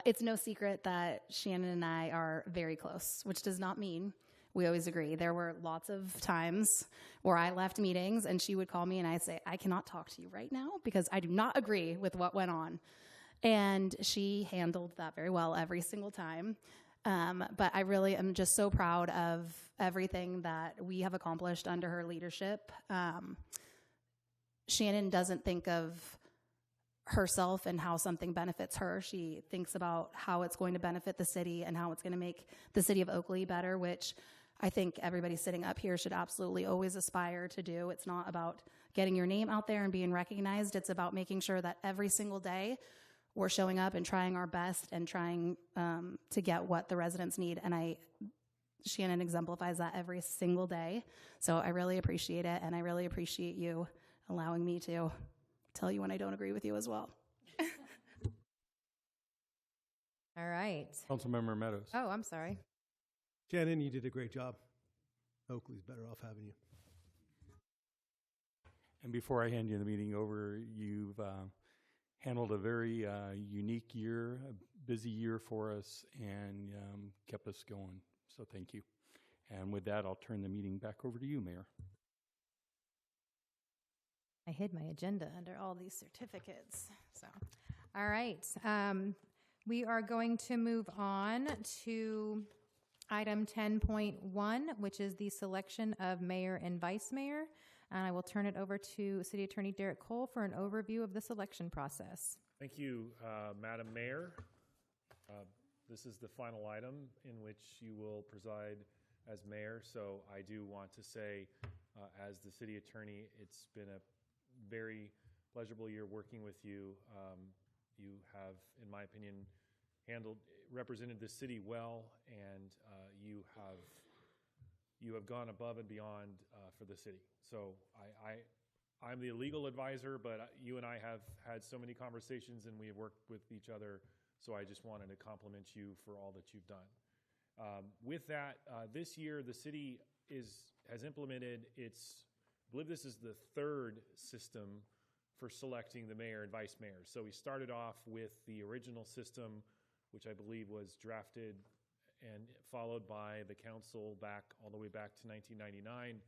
it's no secret that Shannon and I are very close, which does not mean we always agree. There were lots of times where I left meetings and she would call me and I'd say, I cannot talk to you right now because I do not agree with what went on. And she handled that very well every single time. But I really am just so proud of everything that we have accomplished under her leadership. Shannon doesn't think of herself and how something benefits her. She thinks about how it's going to benefit the city and how it's going to make the city of Oakley better, which I think everybody sitting up here should absolutely always aspire to do. It's not about getting your name out there and being recognized. It's about making sure that every single day we're showing up and trying our best and trying to get what the residents need. And Shannon exemplifies that every single day. So I really appreciate it. And I really appreciate you allowing me to tell you when I don't agree with you as well. All right. Councilmember Meadows. Oh, I'm sorry. Shannon, you did a great job. Oakley's better off having you. And before I hand you the meeting over, you've handled a very unique year, a busy year for us, and kept us going. So thank you. And with that, I'll turn the meeting back over to you, Mayor. I hid my agenda under all these certificates. So, all right. We are going to move on to item 10.1, which is the selection of mayor and vice mayor. And I will turn it over to City Attorney Derek Cole for an overview of the selection process. Thank you, Madam Mayor. This is the final item in which you will preside as mayor. So I do want to say, as the city attorney, it's been a very pleasurable year working with you. You have, in my opinion, represented the city well, and you have gone above and beyond for the city. So I'm the legal advisor, but you and I have had so many conversations and we have worked with each other. So I just wanted to compliment you for all that you've done. With that, this year the city has implemented I believe this is the third system for selecting the mayor and vice mayor. So we started off with the original system, which I believe was drafted and followed by the council all the way back to 1999.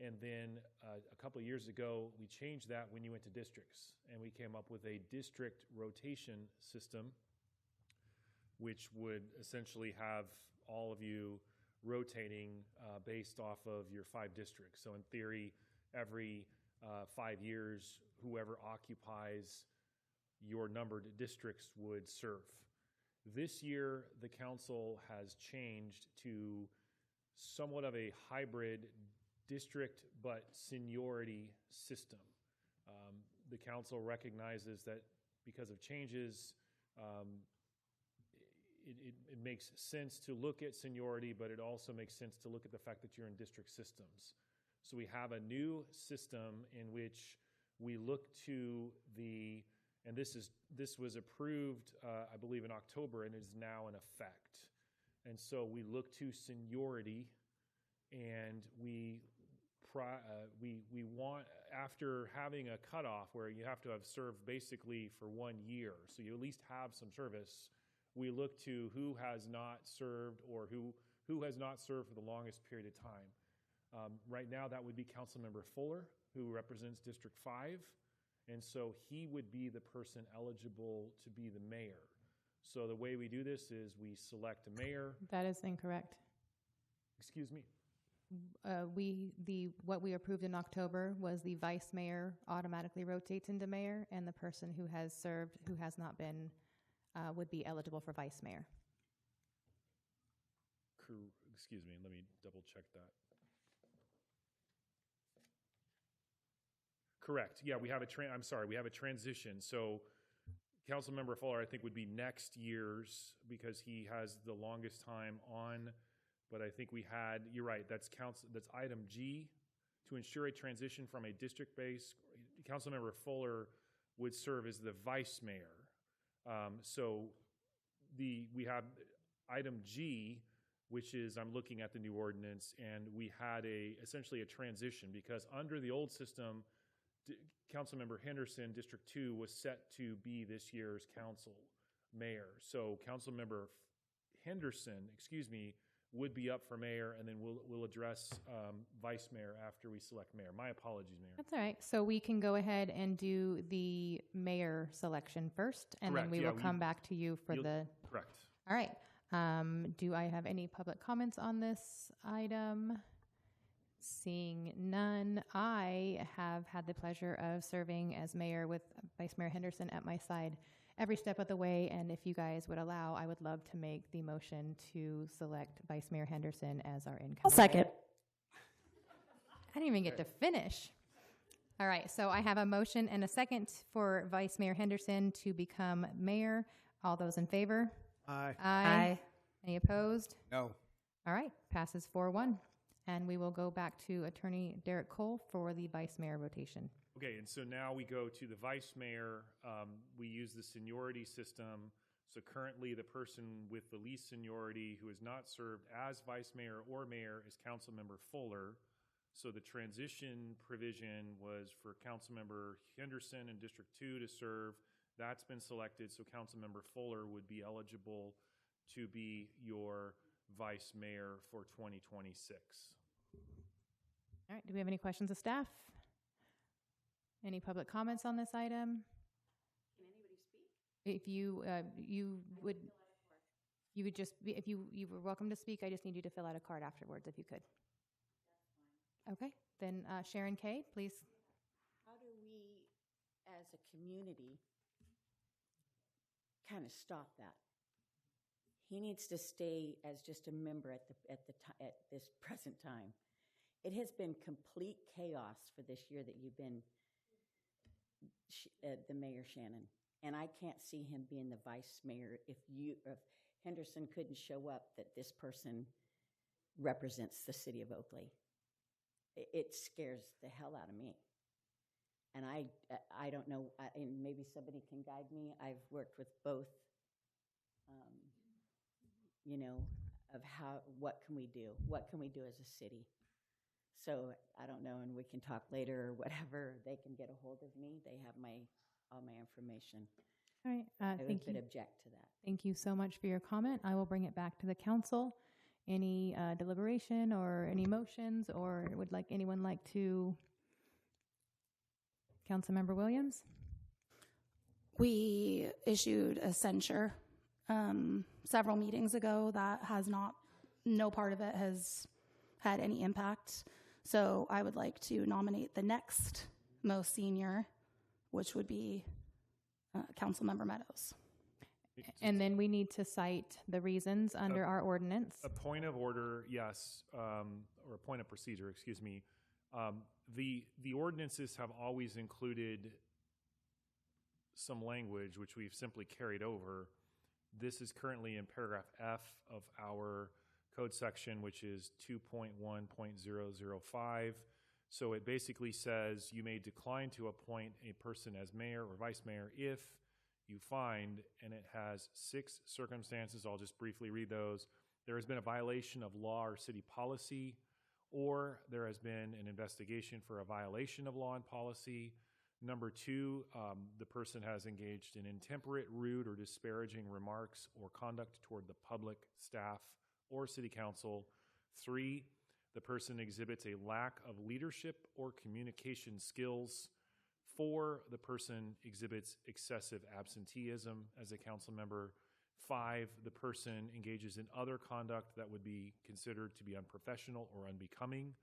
And then a couple of years ago, we changed that when you went to districts, and we came up with a district rotation system, which would essentially have all of you rotating based off of your 5 districts. So in theory, every 5 years, whoever occupies your numbered districts would serve. This year, the council has changed to somewhat of a hybrid district but seniority system. The council recognizes that because of changes, it makes sense to look at seniority, but it also makes sense to look at the fact that you're in district systems. So we have a new system in which we look to and this was approved, I believe, in October, and is now in effect. And so we look to seniority, and we want, after having a cutoff where you have to have served basically for 1 year, so you at least have some service, we look to who has not served or who has not served for the longest period of time. Right now, that would be Councilmember Fuller, who represents District 5. And so he would be the person eligible to be the mayor. So the way we do this is we select a mayor. That is incorrect. Excuse me. what we approved in October was the vice mayor automatically rotates into mayor, and the person who has served, who has not been, would be eligible for vice mayor. Excuse me, let me double check that. Correct. Yeah, we have we have a transition. So Councilmember Fuller, I think, would be next year's because he has the longest time on. But I think you're right, that's item G, to ensure a transition from a district-based, Councilmember Fuller would serve as the vice mayor. So we have item G, which is, I'm looking at the new ordinance, and we had essentially a transition because under the old system, Councilmember Henderson, District 2, was set to be this year's council mayor. So Councilmember Henderson, would be up for mayor, and then we'll address vice mayor after we select mayor. My apologies, Mayor. That's all right. So we can go ahead and do the mayor selection first, and Correct. then we will come back to you for the... Correct. All right. Do I have any public comments on this item? Seeing none, I have had the pleasure of serving as mayor with Vice Mayor Henderson at my side every step of the way, and if you guys would allow, I would love to make the motion to select Vice Mayor Henderson as our incoming. I'll second. I didn't even get to finish. All right, so I have a motion and a second for Vice Mayor Henderson to become mayor. All those in favor? Aye. Aye. Any opposed? No. All right, passes 4-1. And we will go back to Attorney Derek Cole for the vice mayor rotation. Okay, and so now we go to the vice mayor. We use the seniority system. So currently the person with the least seniority who has not served as vice mayor or mayor is Councilmember Fuller. So the transition provision was for Councilmember Henderson in District 2 to serve. That's been selected, so Councilmember Fuller would be eligible to be your vice mayor for 2026. All right, do we have any questions of staff? Any public comments on this item? Can anybody speak? If you would just be, if you were welcome to speak, I just need you to fill out a card afterwards if you could. That's fine. Okay, then Sharon Kay, please. How do we, as a community, kind of stop that? He needs to stay as just a member at this present time. It has been complete chaos for this year that you've been the mayor, Shannon, and I can't see him being the vice mayor if Henderson couldn't show up that this person represents the city of Oakley. It scares the hell out of me. And I don't know, and maybe somebody can guide me. I've worked with both, of what can we do? What can we do as a city? So I don't know, and we can talk later or whatever. They can get a hold of me. They have all my information. All right, I thank you. would object to that. Thank you so much for your comment. I will bring it back to the council. Any deliberation or any motions, or would anyone like to? Councilmember Williams? We issued a censure several meetings ago that no part of it has had any impact. So I would like to nominate the next most senior, which would be Councilmember Meadows. And then we need to cite the reasons under our ordinance. A point of order, yes, or a point of procedure, excuse me. The ordinances have always included some language which we've simply carried over. This is currently in paragraph F of our code section, which is 2.1.005. So it basically says you may decline to appoint a person as mayor or vice mayor if you find, and it has 6 circumstances. I'll just briefly read those. There has been a violation of law or city policy, or there has been an investigation for a violation of law and policy. Number 2, the person has engaged in intemperate, rude, or disparaging remarks or conduct toward the public, staff, or city council. 3, the person exhibits a lack of leadership or communication skills. 4, the person exhibits excessive absenteeism as a council member. 5, the person engages in other conduct that would be considered to be unprofessional or unbecoming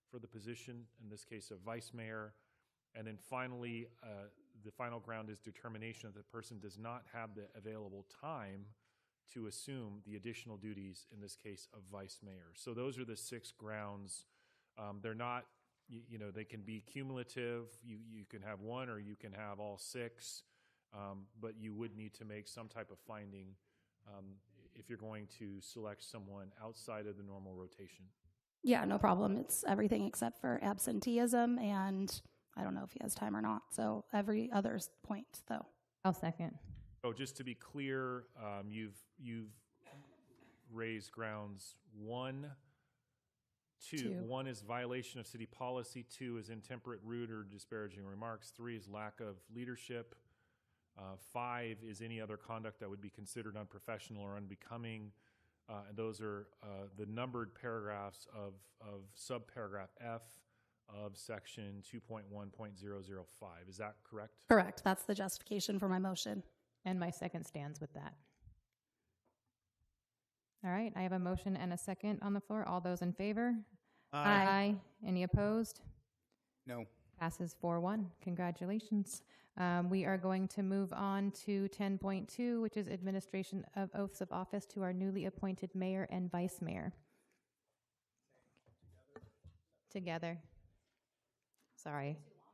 for the position, in this case of vice mayor. And then finally, the final ground is determination that the person does not have the available time to assume the additional duties, in this case of vice mayor. So those are the 6 grounds. They're not, they can be cumulative. You can have 1 or you can have all 6, but you would need to make some type of finding if you're going to select someone outside of the normal rotation. Yeah, no problem. It's everything except for absenteeism, and I don't know if he has time or not. So every other point, though. I'll second. Oh, just to be clear, you've raised grounds 1, 2. 2. 1 is violation of city policy. 2 is intemperate, rude, or disparaging remarks. 3 is lack of leadership. 5 is any other conduct that would be considered unprofessional or unbecoming. And those are the numbered paragraphs of subparagraph F of section 2.1.005. Is that correct? Correct. That's the justification for my motion. And my second stands with that. All right, I have a motion and a second on the floor. All those in favor? Aye. Any opposed? No. Passes 4-1. Congratulations. We are going to move on to 10.2, which is administration of oaths of office to our newly appointed mayor and vice mayor. Together. Sorry. Which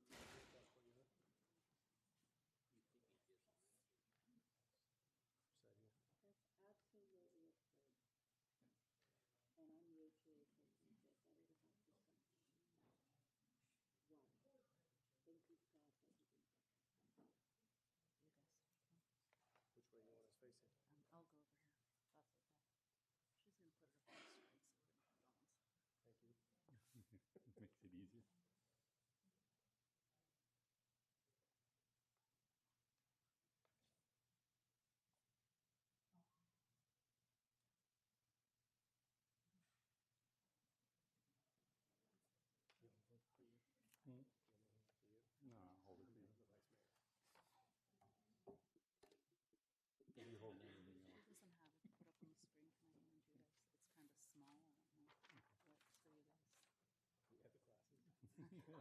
way you want us facing? I'll go over here. That's okay. She's going to put her face right so we're going to be balance. Thank you. Makes it easier. No, I'll hold it for you. If you hold anything else. She doesn't have it put up on the screen. Can I hand you this? It's kind of small.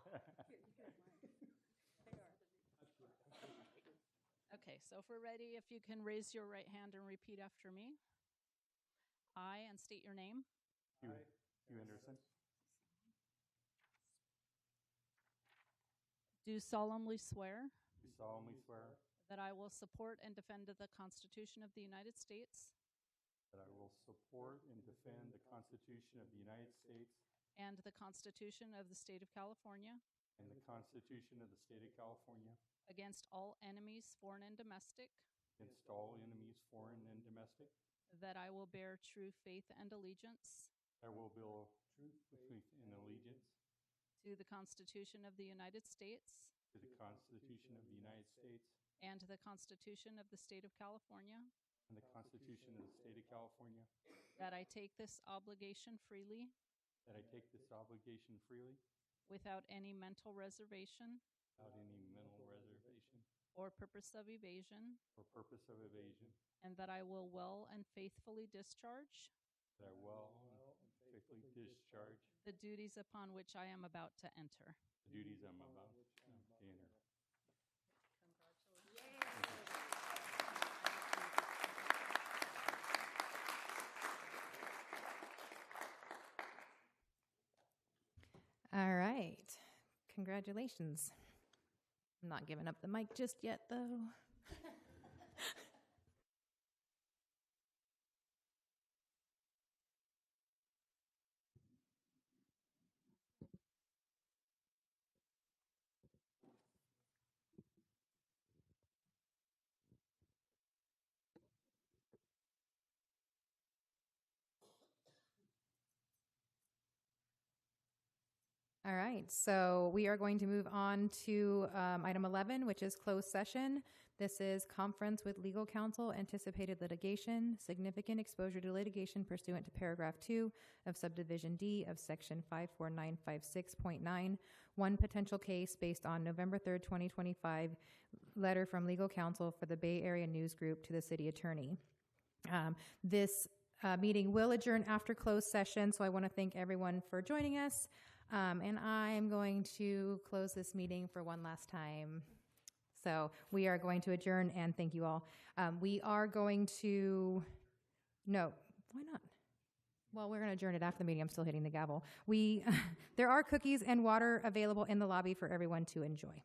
I don't know what for you guys. We have the glasses. Here, you can have mine. They are. Okay, so if we're ready, if you can raise your right hand and repeat after me. I, and state your name. Hugh Henderson. Do solemnly swear Do solemnly swear that I will support and defend the Constitution of the United States that I will support and defend the Constitution of the United States and the Constitution of the State of California and the Constitution of the State of California against all enemies, foreign and domestic, against all enemies, foreign and domestic. that I will bear true faith and allegiance I will bear true faith and allegiance to the Constitution of the United States to the Constitution of the United States and the Constitution of the State of California, and the Constitution of the State of California, that I take this obligation freely that I take this obligation freely without any mental reservation without any mental reservation or purpose of evasion, or purpose of evasion, and that I will well and faithfully discharge that I will and faithfully discharge the duties upon which I am about to enter. the duties I'm about to enter. All right. Congratulations. I'm not giving up the mic just yet, though. All right, so we are going to move on to item 11, which is closed session. This is conference with legal counsel, anticipated litigation, significant exposure to litigation pursuant to paragraph 2 of subdivision D of section 54956.9, one potential case based on November 3rd, 2025, letter from legal counsel for the Bay Area News Group to the city attorney. This meeting will adjourn after closed session, so I want to thank everyone for joining us. And I'm going to close this meeting for one last time. So we are going to adjourn and thank you all. We are going to, no, why not? Well, we're going to adjourn it after the meeting. I'm still hitting the gavel. There are cookies and water available in the lobby for everyone to enjoy.